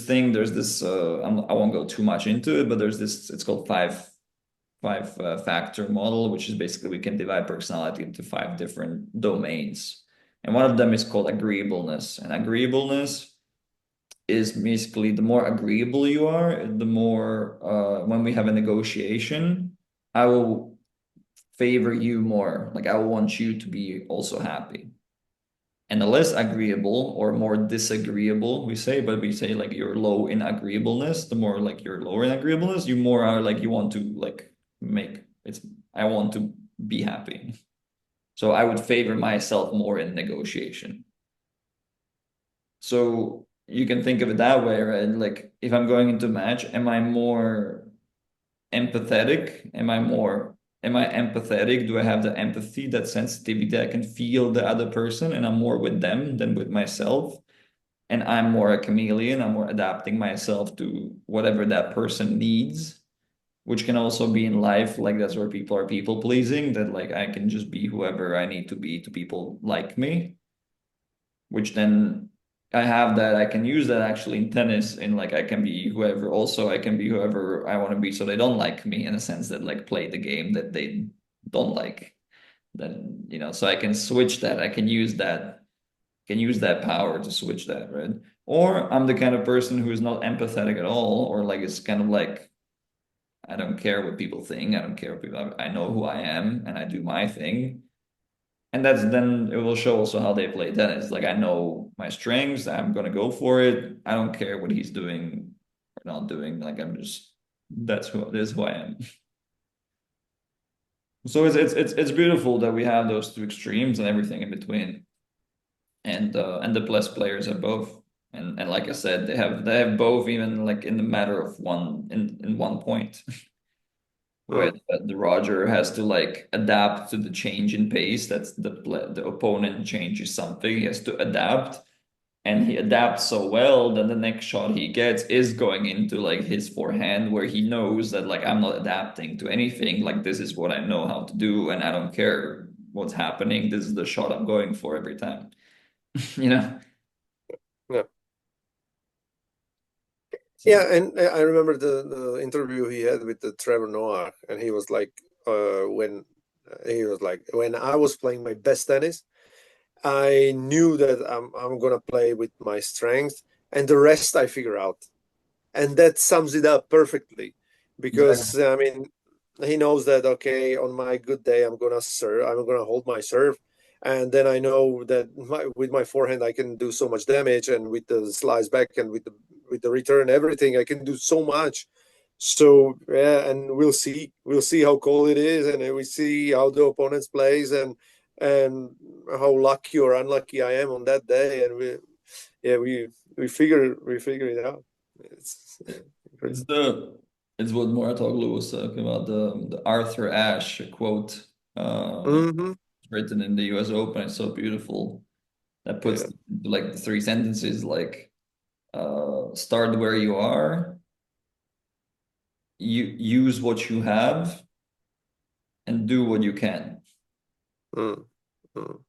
thing, I won't go too much into it, but there's this, it's called five factor model, which is basically we can divide personality into five different domains. And one of them is called agreeableness. And agreeableness is basically the more agreeable you are, the more when we have a negotiation, I will favor you more. Like I want you to be also happy. And the less agreeable or more disagreeable we say, but we say like you're low in agreeableness, the more like you're lower in agreeableness, you more are like you want to like make it's I want to be happy. So I would favor myself more in negotiation. So you can think of it that way, right? Like if I'm going into a match, am I more empathetic? Am I empathetic? Do I have the empathy, that sensitivity that I can feel the other person and I'm more with them than with myself? And I'm more a chameleon. I'm more adapting myself to whatever that person needs, which can also be in life. Like that's where people are people pleasing, that like I can just be whoever I need to be to people like me, which then I have that I can use that actually in tennis in like I can be whoever also I can be whoever I want to be so they don't like me in a sense that like play the game that they don't like. Then so I can switch that. I can use that power to switch that, right? Or I'm the kind of person who is not empathetic at all, or like it's kind of like I don't care what people think. I don't care what people. I know who I am, and I do my thing. And that's then it will show also how they play tennis. Like I know my strengths. I'm gonna go for it. I don't care what he's doing or not doing. Like I'm just this is who I am. So it's beautiful that we have those two extremes and everything in between. And the best players have both. And like I said, they have both even like in the matter of in one point where Mm. the Roger has to like adapt to the change in pace. That's the opponent changes something. He has to adapt, and he adapts so well that the next shot he gets is going into like his forehand, where he knows that like I'm not adapting to anything. Like this is what I know how to do, and I don't care what's happening. This is the shot I'm going for every time. You know. Yeah. So Yeah, and I remember the interview he had with the Trevor Noah, and he was like, when I was playing my best tennis, I knew that I'm gonna play with my strength, and the rest I figure out. And that sums it up perfectly, exactly. because I mean, he knows that okay, on my good day, I'm gonna serve, I'm gonna hold my serve, and then I know that with my forehand I can do so much damage, and with the slice back and with the return, everything I can do so much. So yeah, and we'll see how cold it is, and then we see how the opponents plays, and how lucky or unlucky I am on that day, and yeah we figure it out. It's great. It's the it's what Moratoglu was talking about, the Arthur Ashe quote Hmm. written in the US Open. It's so beautiful. That puts Yeah. like the three sentences like start where you are, you use what you have, and do what you can. Mm, mm,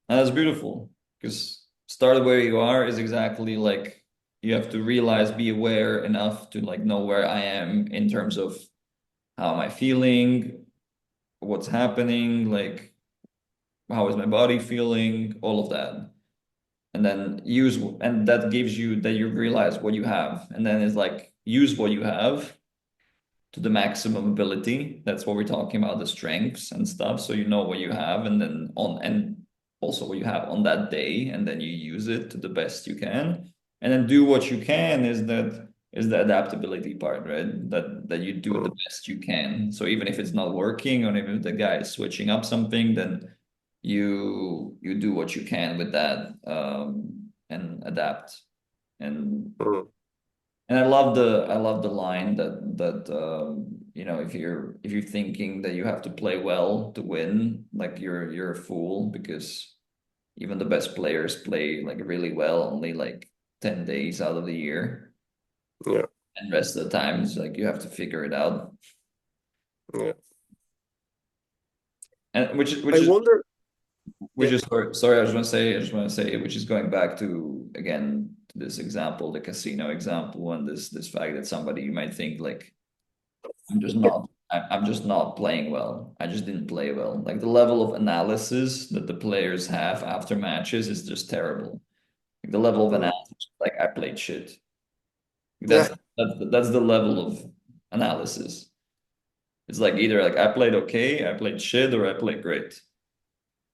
And that's beautiful because start where you are is exactly like you have to realize, be aware enough to like know where I am in terms of how am I feeling, what's happening, like how is my body feeling, all of that. And then and that gives you that you realize what you have. And then it's like use what you have to the maximum ability. That's what we're talking about, the strengths and stuff. So you know what you have, and then and also what you have on that day, and then you use it to the best you can. And then do what you can is the adaptability part, right? That you do the mm, best you can. So even if it's not working, or even if the guy is switching up something, then you do what you can with that, and adapt. And mm, and I love the line that if you're thinking that you have to play well to win, like you're a fool, because even the best players play like really well only like 10 days out of the year. yeah. And rest of the time is like you have to figure it out. Yeah. And I wonder. which Yeah. is sorry, I just want to say, which is going back to again to this example, the casino example, and this fact that somebody you might think like I'm just not playing well. I just didn't play well. Like the level of analysis that the players have after matches is just terrible. Like the level of Mm. analysis, like I played shit. Yeah. That's the level of analysis. It's like either like I played okay, I played shit, or I played great.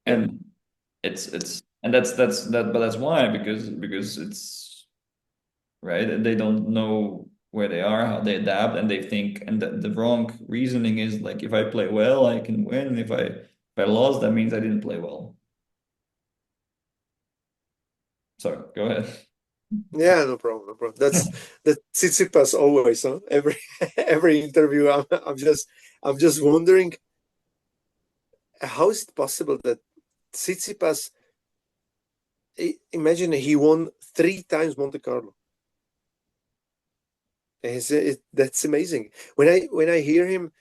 Yeah. And it's and but that's why because it's right. They don't know where they are, how they adapt, and they think and the wrong reasoning is like if I play well, I can win. If I lost, that means I didn't play well. Sorry, go ahead. Yeah, no problem, no problem. That's Tsitsipas always, huh? Every every interview, I'm just wondering how is it possible that Tsitsipas, imagine he won 3 times Monte Carlo. That's amazing. When I hear him,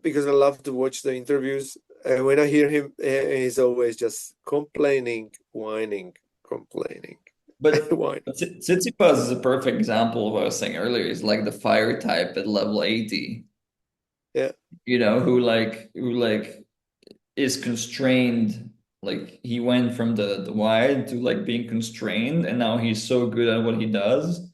because I love to watch the interviews, when I hear him, he's always just complaining, whining, complaining, But whining. Tsitsipas is a perfect example of what I was saying earlier. He's like the fire type at level 80, Yeah. who like is constrained. Like he went from the wide to like being constrained, and now he's so good at what he does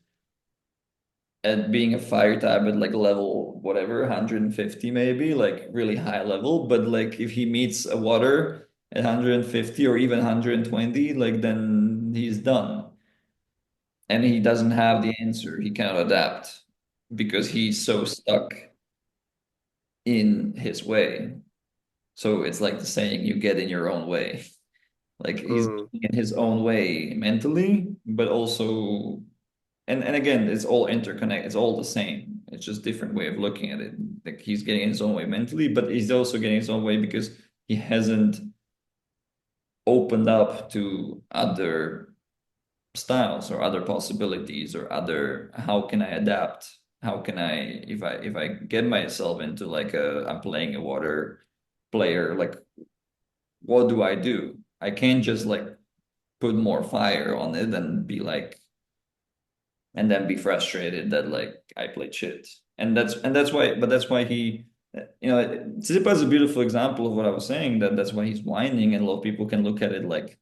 at being a fire type at like level whatever 150 maybe, like really high level. But like if he meets a water at 150 or even 120, like then he's done, and he doesn't have the answer. He cannot adapt because he's so stuck in his way. So it's like the saying, you get in your own way. Like he's Mm, in his own way mentally, but also, and again, it's all interconnected. It's all the same. It's just different way of looking at it. Like he's getting his own way mentally, but he's also getting his own way because he hasn't opened up to other styles or other possibilities or other, how can I adapt? How can I, if I get myself into like I'm playing a water player, like what do I do? I can't just like put more fire on it and be like, and then be frustrated that like I played shit. And that's why, but that's why he, Tsitsipas is a beautiful example of what I was saying. That's why he's whining, and a lot of people can look at it like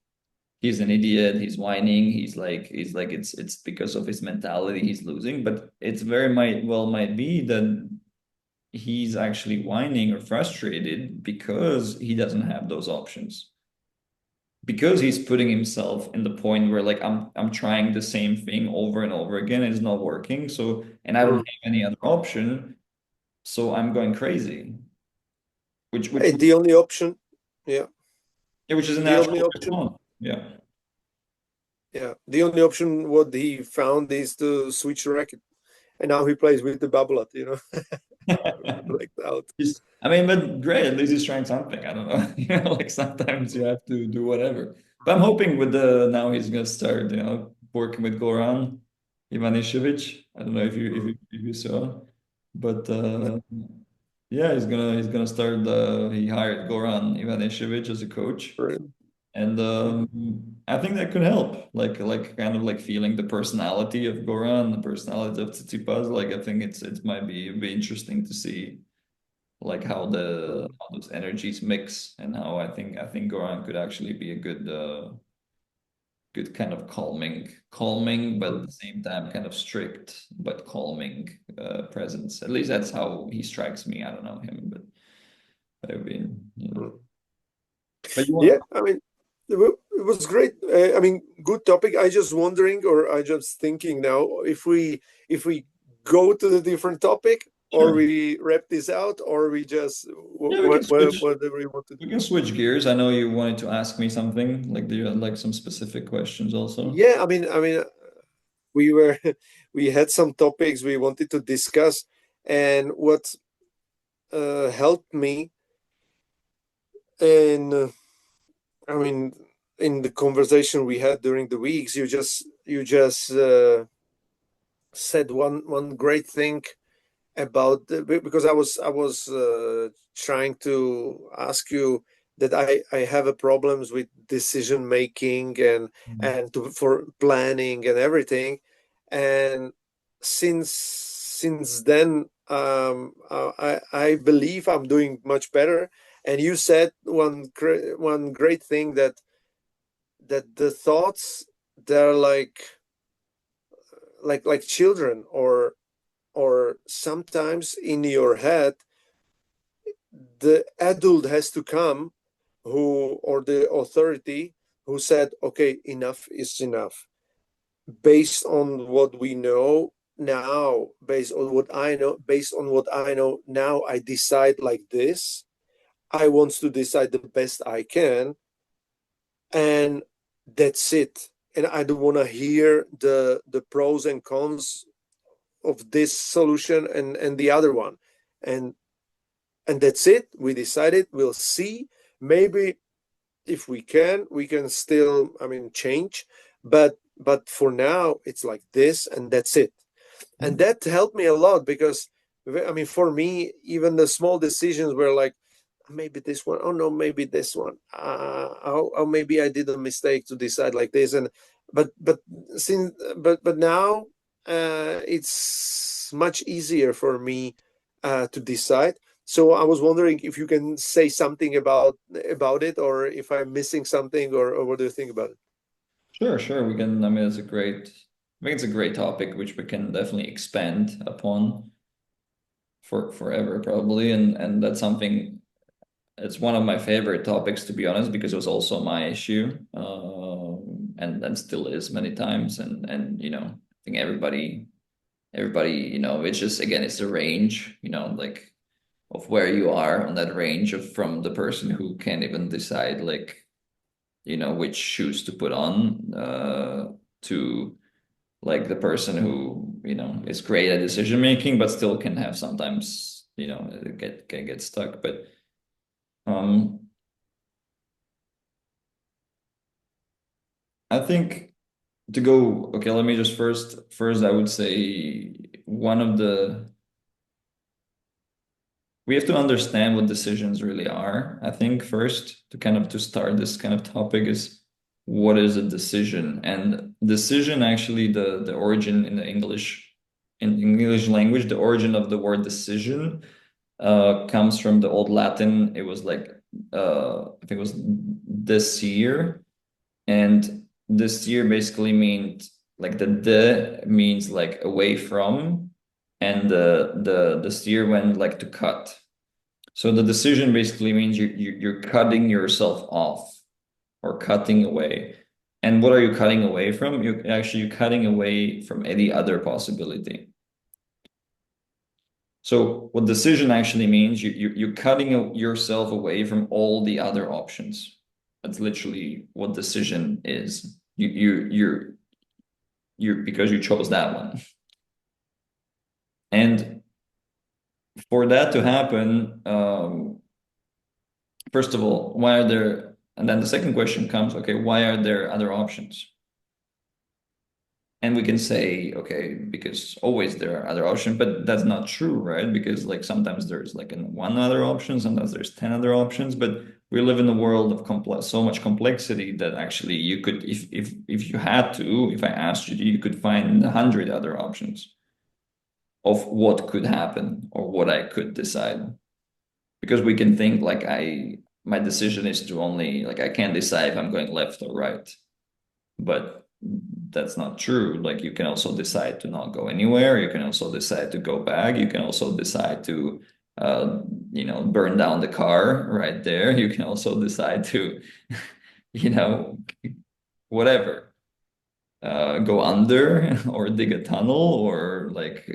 he's an idiot. He's whining. He's like it's because of his mentality he's losing. But it's very might be that he's actually whining or frustrated because he doesn't have those options, because he's putting himself in the point where like I'm trying the same thing over and over again and it's not working. So and I don't mm. have any other option. So I'm going crazy. Which Hey, the only option, yeah, yeah, which is a the natural only option, response. Yeah. yeah, the only option what he found is to switch racket, and now he plays with the Babolat, like out. I mean, but great, at least he's trying something. I don't know. Like sometimes you have to do whatever. But I'm hoping with the now he's gonna start, working with Goran Ivanišević. I don't know if you saw, but yeah, he's gonna start. He hired Goran Ivanišević as a coach, and I think that could help. Like kind of like feeling the personality of Goran, the personality of Tsitsipas. Like I think it might be interesting to see like how those energies mix, and how I think Goran could actually be a good kind of calming, but at the same time kind of strict but calming presence. At least that's how he strikes me. I don't know him, but I mean, but you want Yeah, I mean, it was great. I mean, good topic. I just wondering, or I just thinking now, if we go to the different topic, or sure. we wrap this out, or we just Yeah, we can switch. whatever you want to We do. can switch gears. I know you wanted to ask me something. Like, do you have like some specific questions also? Yeah, I mean, we were we had some topics we wanted to discuss, and what helped me, and I mean, in the conversation we had during the weeks, you just said one great thing, about because I was trying to ask you that I have a problems with decision making for planning and everything, and since then I believe I'm doing much better. And you said one great thing, that the thoughts, they're like children, or sometimes in your head the adult has to come, who or the authority, who said, okay, enough is enough. Based on what we know now, based on what I know now, I decide like this. I want to decide the best I can, and that's it. And I don't want to hear the pros and cons of this solution and the other one. And and that's it. We decided, we'll see. Maybe if we can still, I mean, change. But for now it's like this, and that's it. And that helped me a lot, because I mean, for me, even the small decisions were like, maybe this one, oh no, maybe this one, oh maybe I did a mistake to decide like this. And but since but now it's much easier for me to decide. So I was wondering if you can say something about it, or if I'm missing something, or what do you think about it? Sure, sure. We can, I mean, I think it's a great topic which we can definitely expand upon for forever probably. And that's something, it's one of my favorite topics, to be honest, because it was also my issue, and still is many times. And I think everybody, it's just, again, it's the range, like of where you are on that range of from the person who can't even decide, like, which shoes to put on, to like the person who, is great at decision making, but still can have sometimes, get stuck. But um, I think to go, okay, let me just first, I would say one of the we have to understand what decisions really are. I think first, to start this kind of topic, is what is a decision? And decision, actually, the origin in English language, the origin of the word decision comes from the Old Latin. It was like, I think it was this year, and this year basically means, like, the means like away from, and the steer went like to cut. So the decision basically means you're cutting yourself off, or cutting away. And what are you cutting away from? You're cutting away from any other possibility. So what decision actually means, you're cutting yourself away from all the other options. That's literally what decision is. You're because you chose that one. And for that to happen, first of all, why are there, and then the second question comes, okay, why are there other options? And we can say, okay, because always there are other options, but that's not true, right? Because, like, sometimes there's like one other option, sometimes there's 10 other options, but we live in a world of so much complexity that actually you could, if you had to, if I asked you, you could find 100 other options of what could happen or what I could decide. Because we can think like, my decision is to only, like, I can't decide if I'm going left or right. But that's not true. Like, you can also decide to not go anywhere. You can also decide to go back. You can also decide to, burn down the car right there. You can also decide to, you know, whatever, go under or dig a tunnel, or like,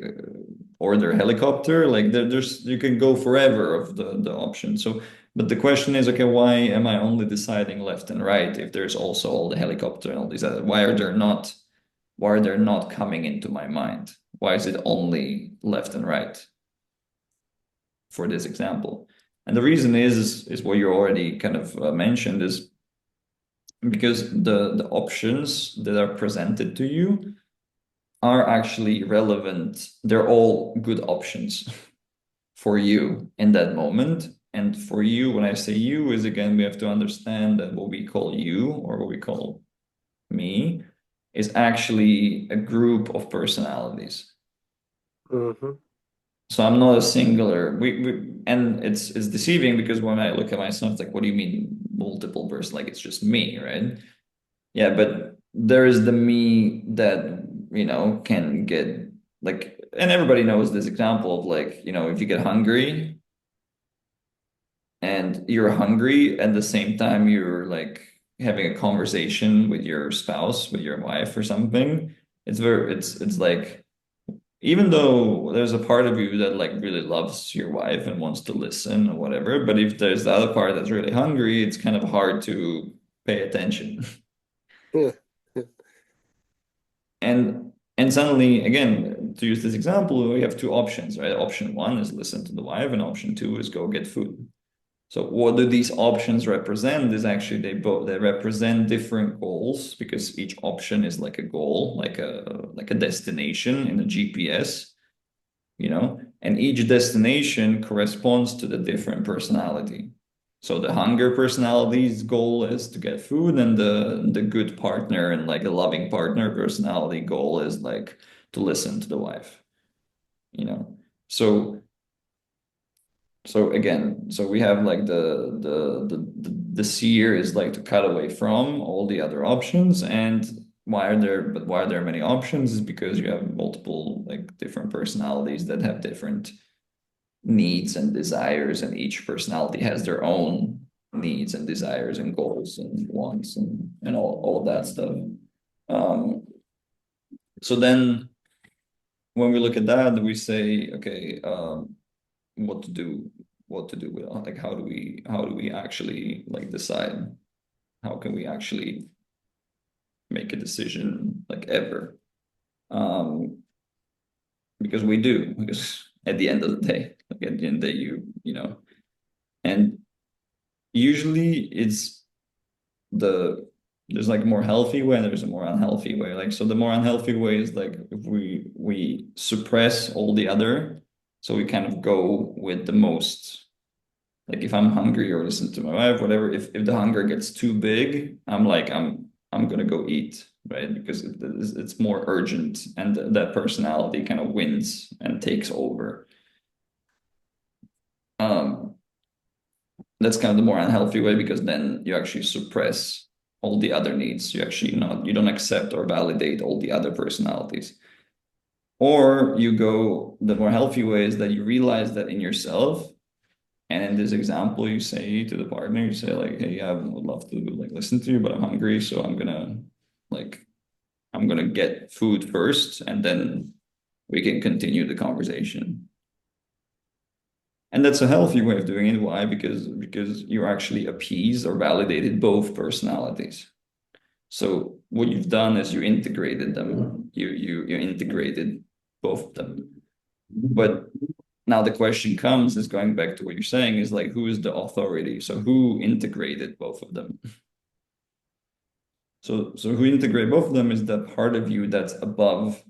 order a helicopter. Like, there's you can go forever of the option. So, but the question is, okay, why am I only deciding left and right if there's also all the helicopter and all these other? Why are they not coming into my mind? Why is it only left and right for this example? And the reason is what you already kind of mentioned, is because the options that are presented to you are actually relevant. They're all good options for you in that moment. And for you, when I say you, is again, we have to understand that what we call you or what we call me is actually a group of personalities. Mm-hmm. So I'm not a singular. And it's deceiving because when I look at myself, it's like, what do you mean multiple person? Like it's just me, right? Yeah, but there is the me that, can get like, and everybody knows this example of like, if you get hungry and you're hungry at the same time you're like having a conversation with your spouse, with your wife or something, it's like, even though there's a part of you that like really loves your wife and wants to listen or whatever, but if there's the other part that's really hungry, it's kind of hard to pay attention. Yeah. Yeah. And suddenly, again, to use this example, we have two options, right? Option one is listen to the wife, and option two is go get food. So what do these options represent is actually they represent different goals because each option is like a goal, like a destination in a GPS, and each destination corresponds to the different personality. So the hunger personality's goal is to get food, and the good partner and like a loving partner personality goal is like to listen to the wife, you know. So again, so we have like the seer is like to cut away from all the other options. And why are there many options is because you have multiple like different personalities that have different needs and desires, and each personality has their own needs and desires and goals and wants and all of that stuff. Um, so then when we look at that, we say, okay, what to do, with like how do we actually like decide? How can we actually make a decision like ever? Um, because we do, because at the end of the day, like at the end of the day, and usually it's the there's like a more healthy way and there's a more unhealthy way. Like so the more unhealthy way is like if we suppress all the other, so we kind of go with the most, like if I'm hungry or listen to my wife, whatever, if the hunger gets too big, I'm like I'm gonna go eat, right? Because it's more urgent and that personality kind of wins and takes over. Um that's kind of the more unhealthy way because then you actually suppress all the other needs. You don't accept or validate all the other personalities. Or you go the more healthy way is that you realize that in yourself. And in this example, you say to the partner, you say like, hey, I would love to like listen to you, but I'm hungry, so like I'm gonna get food first, and then we can continue the conversation. And that's a healthy way of doing it. Why? Because you actually appeased or validated both personalities. So what you've done is you integrated them. You integrated both of them. But now the question comes is going back to what you're saying is like who is the authority? So who integrated both of them? So who integrate both of them is that part of you that's above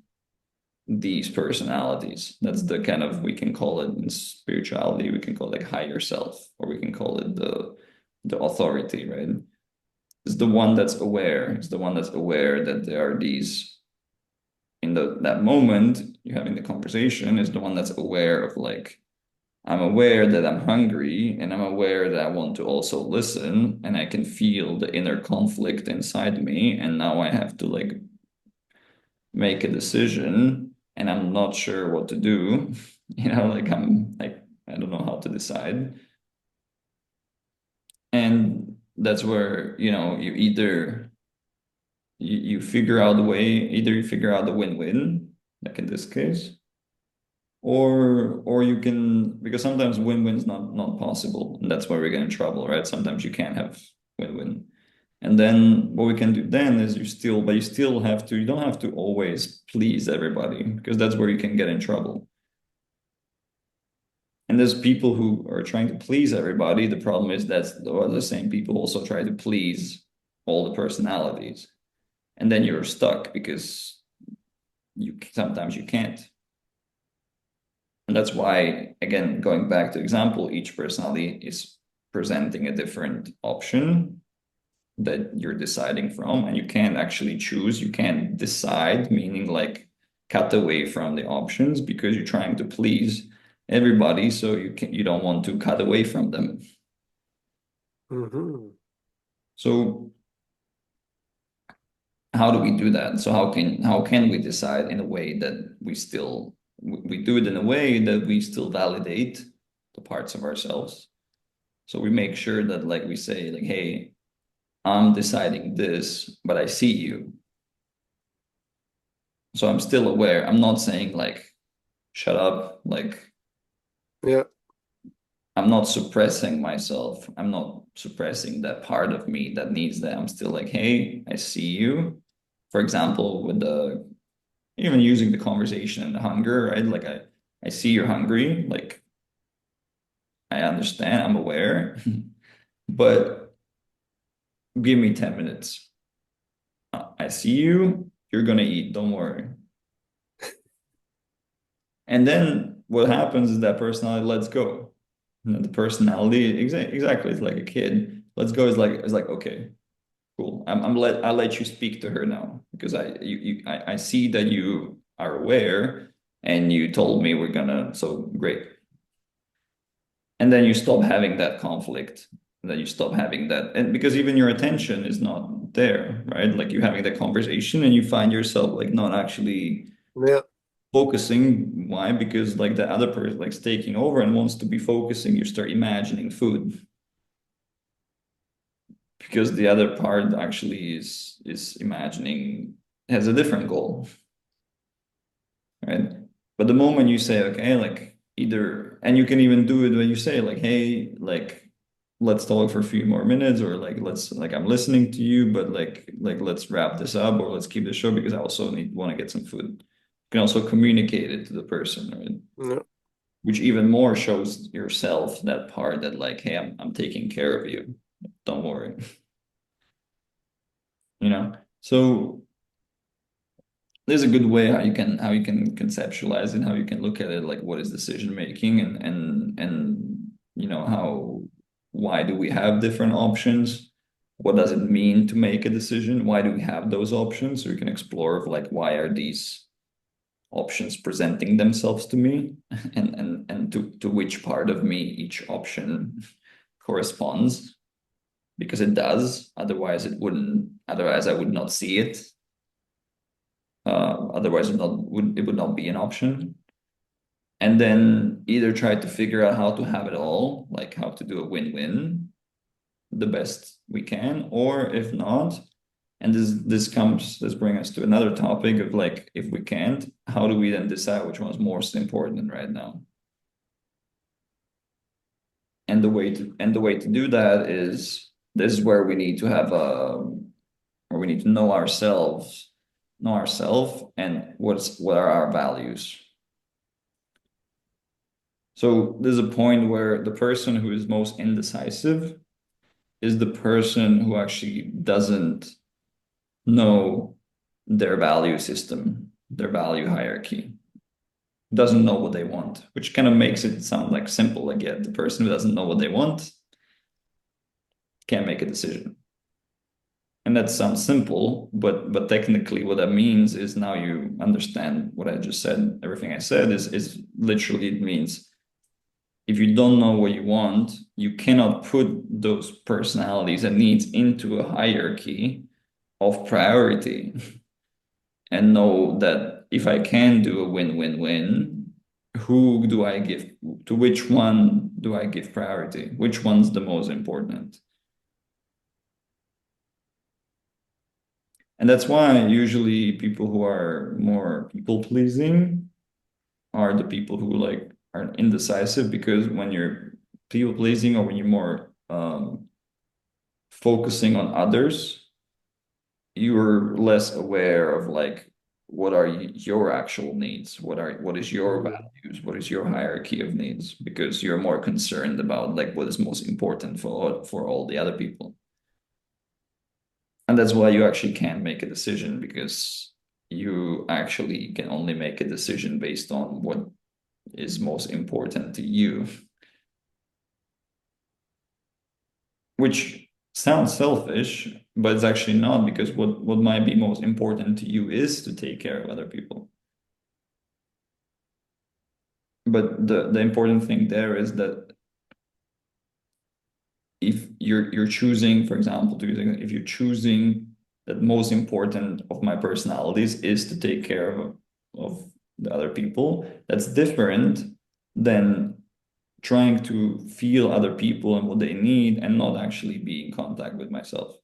these personalities. That's the kind of, we can call it in spirituality, we can call it like higher self, or we can call it the authority, right? It's the one that's aware. It's the one that's aware that there are these in that moment you're having the conversation, is the one that's aware of like, I'm aware that I'm hungry and I'm aware that I want to also listen and I can feel the inner conflict inside me. And now I have to like make a decision and I'm not sure what to do. Like I'm like, I don't know how to decide. And that's where, you either you figure out the way, either you figure out the win-win, like in this case, or you can, because sometimes win-win is not possible, and that's where we get in trouble, right? Sometimes you can't have win-win. And then what we can do then is you still have to, you don't have to always please everybody because that's where you can get in trouble. And there's people who are trying to please everybody. The problem is that the same people also try to please all the personalities. And then you're stuck because sometimes you can't. And that's why, again, going back to example, each personality is presenting a different option that you're deciding from, and you can't actually choose. You can't decide, meaning like cut away from the options because you're trying to please everybody, so you don't want to cut away from them. Mm-hmm. So how do we do that? So how can we decide in a way that we do it in a way that we still validate the parts of ourselves? So we make sure that like we say like, hey, I'm deciding this, but I see you. So I'm still aware. I'm not saying like, shut up, like Yeah. I'm not suppressing myself. I'm not suppressing that part of me that needs that. I'm still like, hey, I see you. For example, with the even using the conversation and the hunger, right? Like I see you're hungry, like I understand, I'm aware, but give me 10 minutes. I see you, you're gonna eat, don't worry. And then what happens is that personality lets go. And the personality, exactly, it's like a kid. Let's go is like, okay, cool. I'll let you speak to her now because I see that you are aware and you told me we're gonna, so great. And then you stop having that conflict. And then you stop having that. And because even your attention is not there, right? Like you're having that conversation and you find yourself like not actually Yeah. focusing. Why? Because like the other person like taking over and wants to be focusing, you start imagining food. Because the other part actually is imagining has a different goal, right? But the moment you say, okay, like either, and you can even do it when you say like, hey, like let's talk for a few more minutes, or like let's like I'm listening to you, but like let's wrap this up, or let's keep the show because I also want to get some food. You can also communicate it to the person, right? Yeah. Which even more shows yourself that part that like, hey, I'm taking care of you. Don't worry. You know? So there's a good way how you can conceptualize it, how you can look at it, like what is decision making and you know how why do we have different options? What does it mean to make a decision? Why do we have those options? So we can explore of like why are these options presenting themselves to me and to which part of me each option corresponds because it does. Otherwise it wouldn't, otherwise I would not see it. Otherwise, it would not be an option. And then either try to figure out how to have it all, like how to do a win-win the best we can, or if not, and this brings us to another topic of like if we can't, how do we then decide which one's most important right now? And the way to do that is this is where we need to have a or we need to know ourselves and what are our values. So there's a point where the person who is most indecisive is the person who actually doesn't know their value system, their value hierarchy, doesn't know what they want, which kind of makes it sound like simple. Like, yeah, the person who doesn't know what they want can't make a decision. And that sounds simple, but technically what that means is now you understand what I just said. Everything I said is literally it means if you don't know what you want, you cannot put those personalities and needs into a hierarchy of priority and know that if I can do a win-win-win, who do I give to which one do I give priority? Which one's the most important? And that's why usually people who are more people pleasing are the people who like are indecisive because when you're people pleasing or when you're more focusing on others, you're less aware of like what are your actual needs, what is your Mhm. values, what is your hierarchy of needs, because you're more concerned about like what is most important for all the other people. And that's why you actually can't make a decision because you actually can only make a decision based on what is most important to you, which sounds selfish, but it's actually not, because what might be most important to you is to take care of other people. But the important thing there is that if you're choosing, for example, if you're choosing that most important of my personalities is to take care of the other people, that's different than trying to feel other people and what they need and not actually be in contact with myself.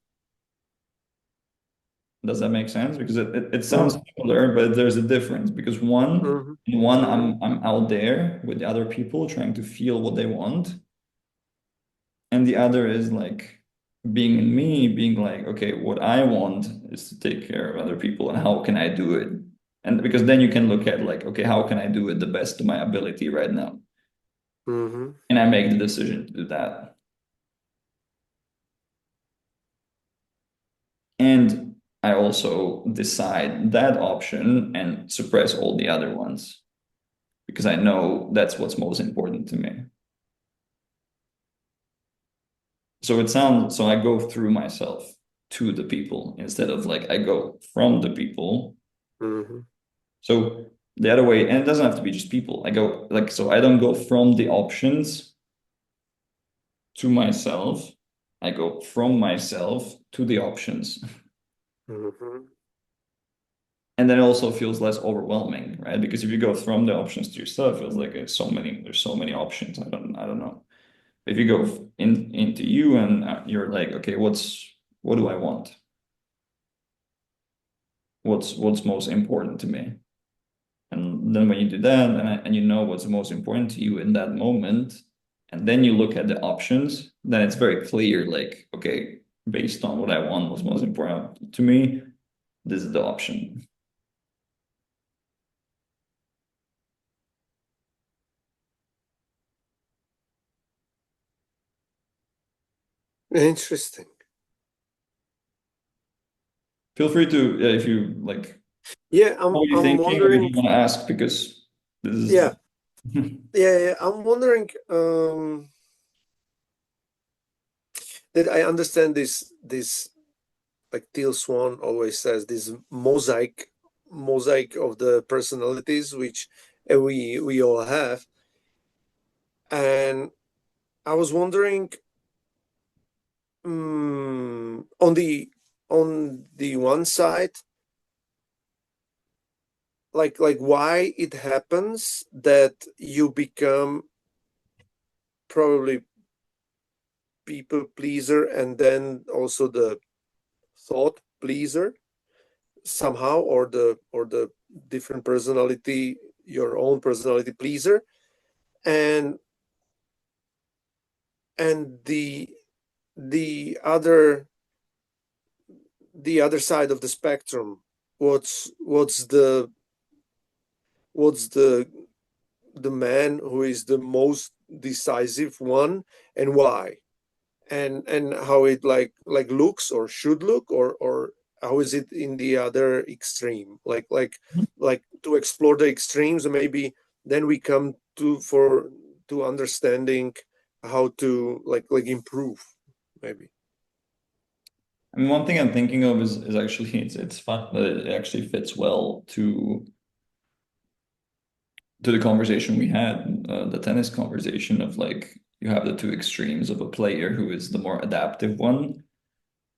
Does that make sense? Because it sounds Mm-hmm. similar, but there's a difference. Because Mm-hmm. in one, Mm-hmm. I'm out there with the other people trying to feel what they want, and the other is like being in me, being like, okay, what I want is to take care of other people, and how can I do it? And because then you can look at like, okay, how can I do it the best to my ability right now? Mm-hmm. And I make the decision to do that. And I also decide that option and suppress all the other ones because I know that's what's most important to me. So I go through myself to the people instead of like I go from the people. Mm-hmm. So the other way, and it doesn't have to be just people. I go like, so I don't go from the options to myself. I go from myself to the options. Mm-hmm. And then it also feels less overwhelming, right? Because if you go from the options to yourself, it feels like there's so many options. I don't know. If you go into you and you're like, okay, what do I want? What's most important to me? And then when you do that, and you know what's most important to you in that moment, and then you look at the options, then it's very clear, like, okay, based on what I want, what's most important to me, this is the option. Interesting. Feel free to, if you like, Yeah, what are you I'm thinking, or if wondering. you want to ask, because this is. Yeah, yeah. I'm wondering that I understand this like Teal Swan always says, this mosaic of the personalities which we all have. And I was wondering, on the one side, like why it happens that you become probably people pleaser and then also the thought pleaser somehow, or the different personality, your own personality pleaser, and and the other the other side of the spectrum. What's the man who is the most decisive one, and why, and how it like looks or should look, or how is it in the other extreme, like to explore the extremes, and maybe then we come to understanding how to like improve, maybe. I mean, one thing I'm thinking of is actually it's fun, but it actually fits well to the conversation we had, the tennis conversation of like you have the two extremes of a player who is the more adaptive one,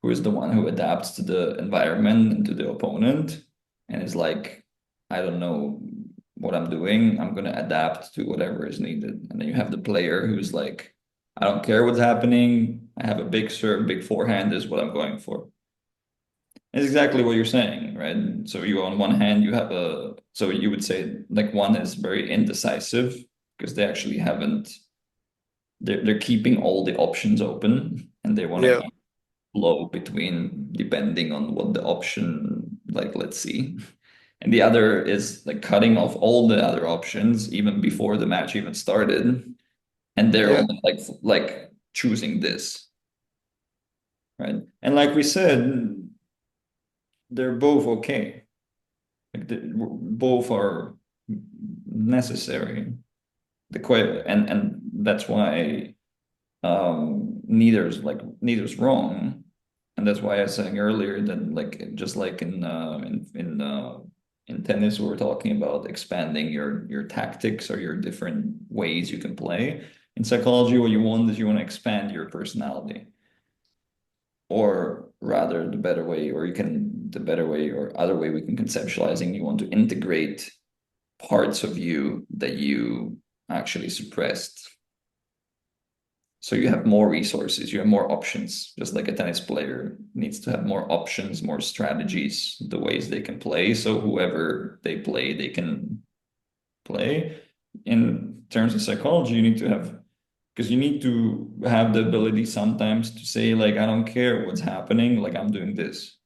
who is the one who adapts to the environment and to the opponent, and is like, I don't know what I'm doing, I'm gonna adapt to whatever is needed. And then you have the player who's like, I don't care what's happening, I have a big serve, big forehand is what I'm going for. It's exactly what you're saying, right? So you on one hand you have so you would say like one is very indecisive because they actually haven't they're keeping all the options open and they want to Yeah, kind of flow between depending on what the option, like, let's see. And the other is like cutting off all the other options even before the match even started, and they're yeah. only like choosing this, right? And like we said, they're both okay. Like both are necessary. And that's why neither's wrong, and that's why I was saying earlier that like just like in tennis we were talking about expanding your tactics or your different ways you can play. In psychology, what you want is you want to expand your personality, or rather the better way or other way we can conceptualizing, you want to integrate parts of you that you actually suppressed. So you have more resources, you have more options, just like a tennis player needs to have more options, more strategies, the ways they can play. So whoever they play, they can play. In terms of psychology, you need to have, because you need to have the ability sometimes to say, like, I don't care what's happening, like I'm doing this.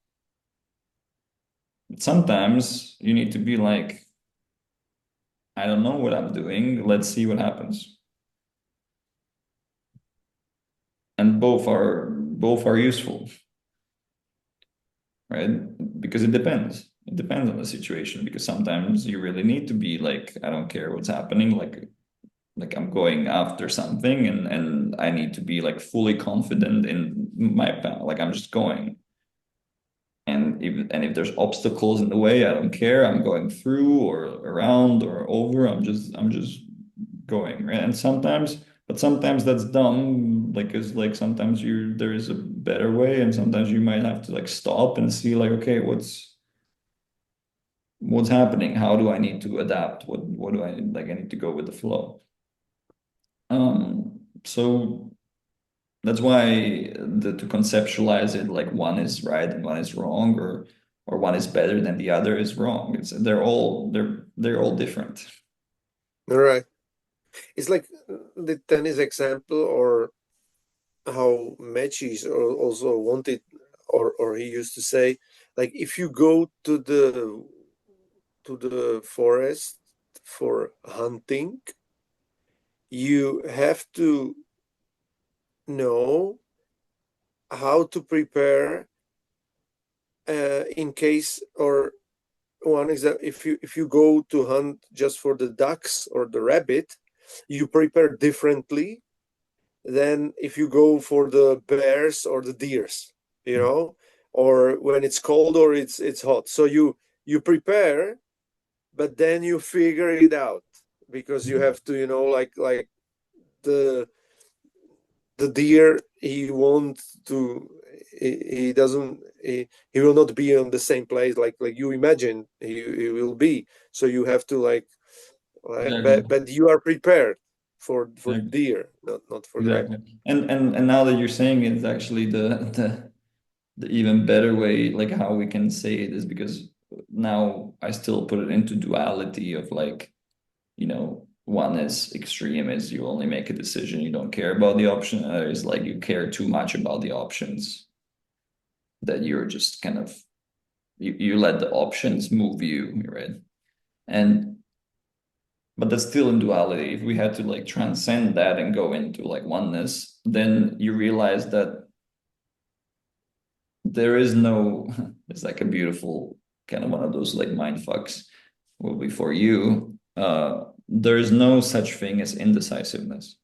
But sometimes you need to be like, I don't know what I'm doing, let's see what happens. And both are useful, right? Because it depends. It depends on the situation. Because sometimes you really need to be like, I don't care what's happening. Like I'm going after something, and I need to be like fully confident in my path. Like I'm just going. And if there's obstacles in the way, I don't care. I'm going through or around or over. I'm just going, right? And sometimes that's dumb. Like it's like sometimes there is a better way, and sometimes you might have to like stop and see like, okay, what's happening? How do I need to adapt? What do I like? I need to go with the flow. So that's why to conceptualize it like one is right and one is wrong, or one is better than the other is wrong. They're all different. All right. It's like the tennis example, or how Mechis also wanted, or he used to say, like if you go to the forest for hunting, you have to know how to prepare in case, or one is that if you go to hunt just for the ducks or the rabbit, you prepare differently than if you go for the bears or the deers, you know, or when it's cold or it's hot. So you prepare, but then you figure it out, because you have to, like the the deer, he won't to he doesn't he will not be on the same place like you imagine he will be. So you have to Exactly. but you are prepared for Exactly. deer, not for the Exactly. rabbit. And now that you're saying it, it's actually the even better way, like how we can say it is because now I still put it into duality of like, one is extreme is you only make a decision, you don't care about the option. Other is like you care too much about the options that you're just kind of you let the options move you, right? And but that's still in duality. If we had to like transcend that and go into like oneness, then you realize that there is no, it's like a beautiful kind of one of those like mind fucks will be for you. There is no such thing as indecisiveness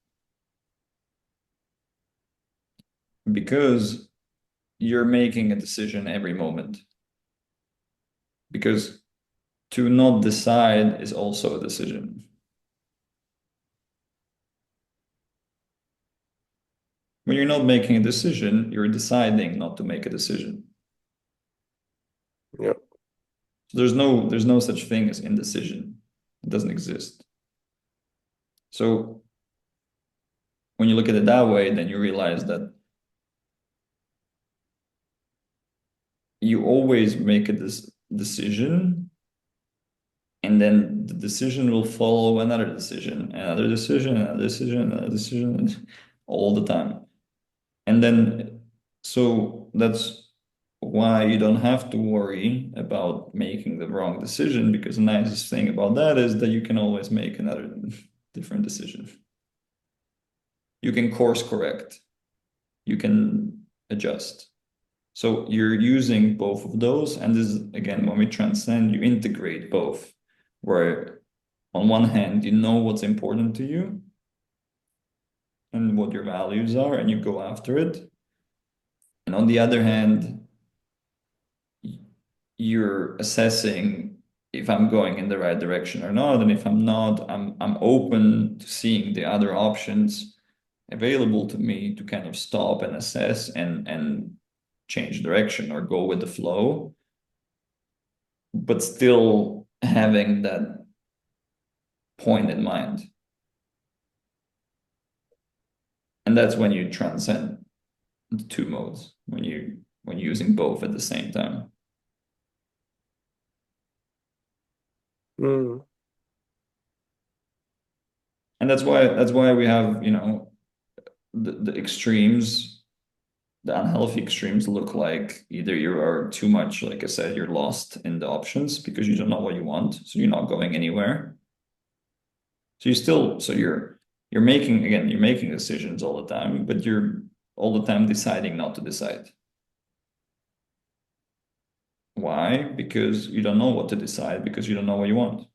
because you're making a decision every moment. Because to not decide is also a decision. When you're not making a decision, you're deciding not to make a decision. Yeah. So there's no such thing as indecision. It doesn't exist. So when you look at it that way, then you realize that you always make a decision, and then the decision will follow another decision, another decision, another decision, another decision, all the time. And then, so that's why you don't have to worry about making the wrong decision, because the nicest thing about that is that you can always make another different decision. You can course correct, you can adjust. So you're using both of those, and this is again when we transcend, you integrate both, where on one hand you know what's important to you and what your values are, and you go after it. And on the other hand, you're assessing if I'm going in the right direction or not. And if I'm not, I'm open to seeing the other options available to me to kind of stop and assess and change direction or go with the flow, but still having that point in mind. And that's when you transcend the two modes, when you're using both at the same time. Mm. And that's why we have, the extremes, the unhealthy extremes look like either you are too much, like I said, you're lost in the options because you don't know what you want, so you're not going anywhere. You're making decisions all the time, but you're all the time deciding not to decide. Why? Because you don't know what to decide because you don't know what you want.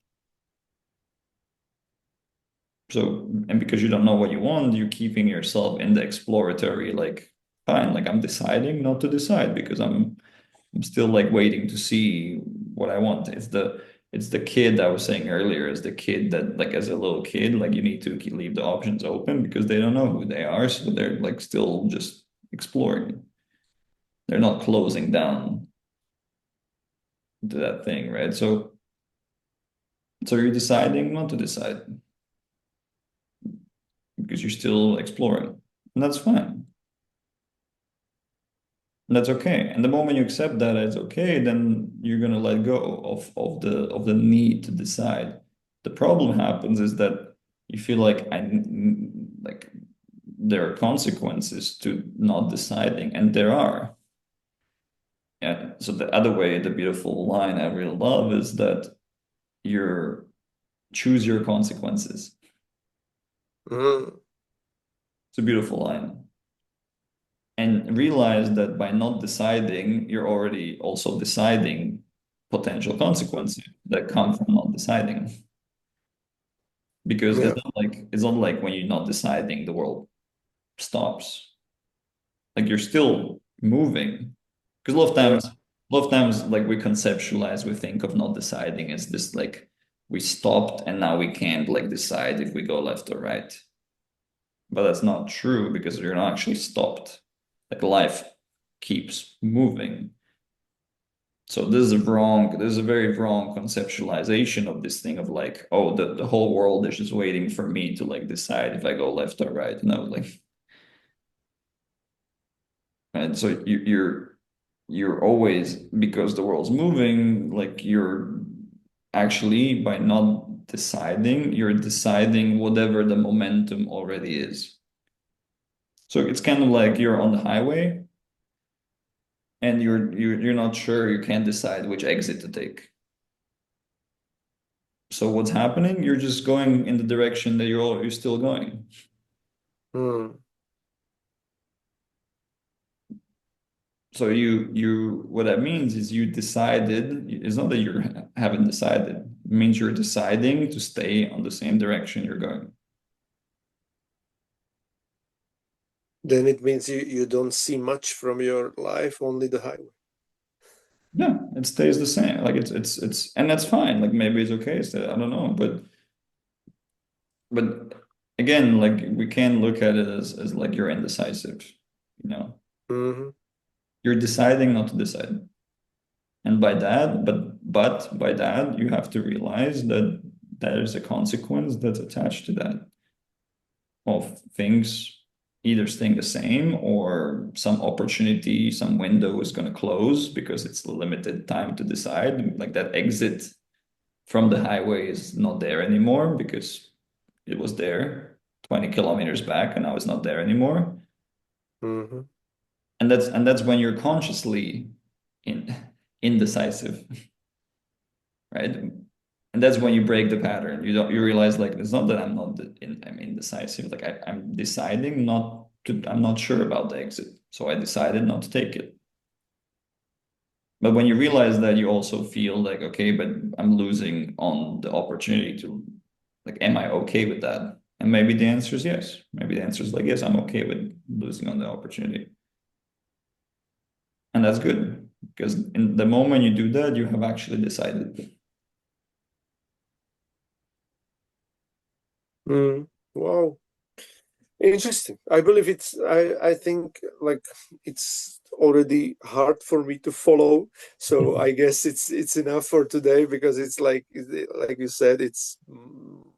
So, and because you don't know what you want, you're keeping yourself in the exploratory, like, fine, like I'm deciding not to decide because I'm still like waiting to see what I want. It's the kid I was saying earlier, is the kid that like as a little kid, like you need to leave the options open because they don't know who they are. So they're like still just exploring. They're not closing down to that thing, right? So you're deciding not to decide because you're still exploring. And that's fine. And that's okay. And the moment you accept that it's okay, then you're gonna let go of the need to decide. The problem happens is that you feel like like there are consequences to not deciding, and there are. Yeah. So the other way, the beautiful line I really love is that you're choose your consequences. Mm. It's a beautiful line. And realize that by not deciding, you're already also deciding potential consequences that come from not deciding. Because Yeah. it's not like when you're not deciding, the world stops. Like you're still moving. Because Yeah. a lot of times, like we conceptualize, we think of not deciding as this like we stopped and now we can't like decide if we go left or right. But that's not true because you're not actually stopped. Like life keeps moving. So this is a very wrong conceptualization of this thing of like, oh, the whole world is just waiting for me to like decide if I go left or right. No, like, and so you're always, because the world's moving, like you're actually by not deciding, you're deciding whatever the momentum already is. So it's kind of like you're on the highway and you're not sure, you can't decide which exit to take. So what's happening? You're just going in the direction that you're still going. Mm. So you what that means is you decided. It's not that you haven't decided. It means you're deciding to stay on the same direction you're going. Then it means you don't see much from your life, only the highway. Yeah, it stays the same. Like it's and that's fine. Like maybe it's okay. So I don't know, but again, like we can look at it as like you're indecisive. You know, Hmm. you're deciding not to decide. And by that, but by that, you have to realize that there's a consequence that's attached to that of things either staying the same or some opportunity, some window is going to close because it's a limited time to decide. Like that exit from the highway is not there anymore because it was there 20 kilometers back and now it's not there anymore. Hmm. And that's when you're consciously in indecisive, right? And that's when you break the pattern. You realize like it's not that I'm indecisive. Like I'm deciding not to. I'm not sure about the exit, so I decided not to take it. But when you realize that, you also feel like, okay, but I'm losing on the opportunity to, like, am I okay with that? And maybe the answer is yes. Maybe the answer is like, yes, I'm okay with losing on the opportunity. And that's good because in the moment you do that, you have actually decided. Mm. Wow. Interesting. I believe I think like it's already hard for me to follow. So I guess it's enough for today because it's like you said, it's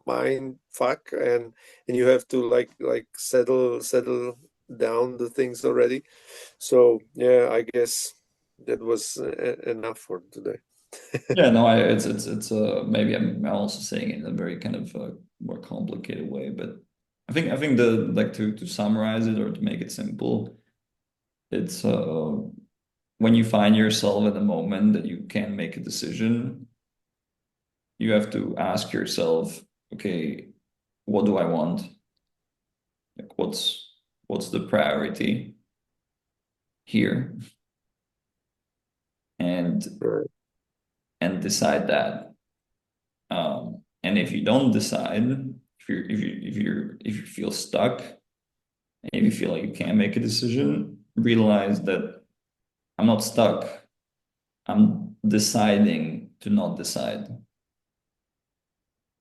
mind fuck and you have to like settle down the things already. So yeah, I guess that was enough for today. Yeah, no, it's maybe I'm also saying it in a very kind of more complicated way, but I think the like to summarize it or to make it simple, it's when you find yourself at a moment that you can't make a decision, you have to ask yourself, okay, what do I want? Like what's the priority here? And Right. and decide that. And if you don't decide, if you feel stuck, and if you feel like you can't make a decision, realize that I'm not stuck. I'm deciding to not decide.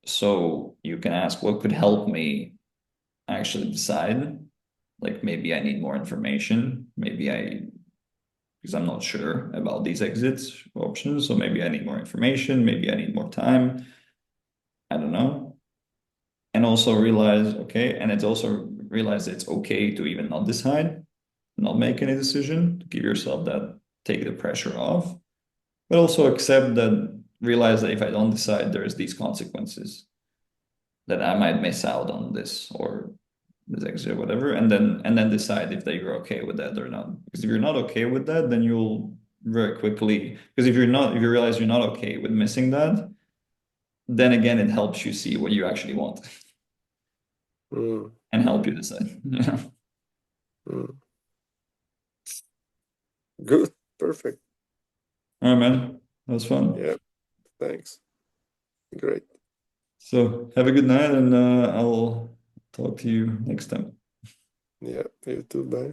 So you can ask, what could help me actually decide? Like maybe I need more information. Because I'm not sure about these exits options. So maybe I need more information. Maybe I need more time. I don't know. And also realize, okay, and it's also realize it's okay to even not decide, not make any decision, to give yourself that, take the pressure off, but also accept that, realize that if I don't decide, there's these consequences that I might miss out on this or this exit or whatever, and then decide if that you're okay with that or not. Because if you're not okay with that, then you'll very quickly, because if you realize you're not okay with missing that, then again it helps you see what you actually want Mm, and help you decide. Yeah. mm. Good. Perfect. All right, man. That was fun. Yeah. Thanks. Great. So have a good night, and I'll talk to you next time. Yeah. You too. Bye.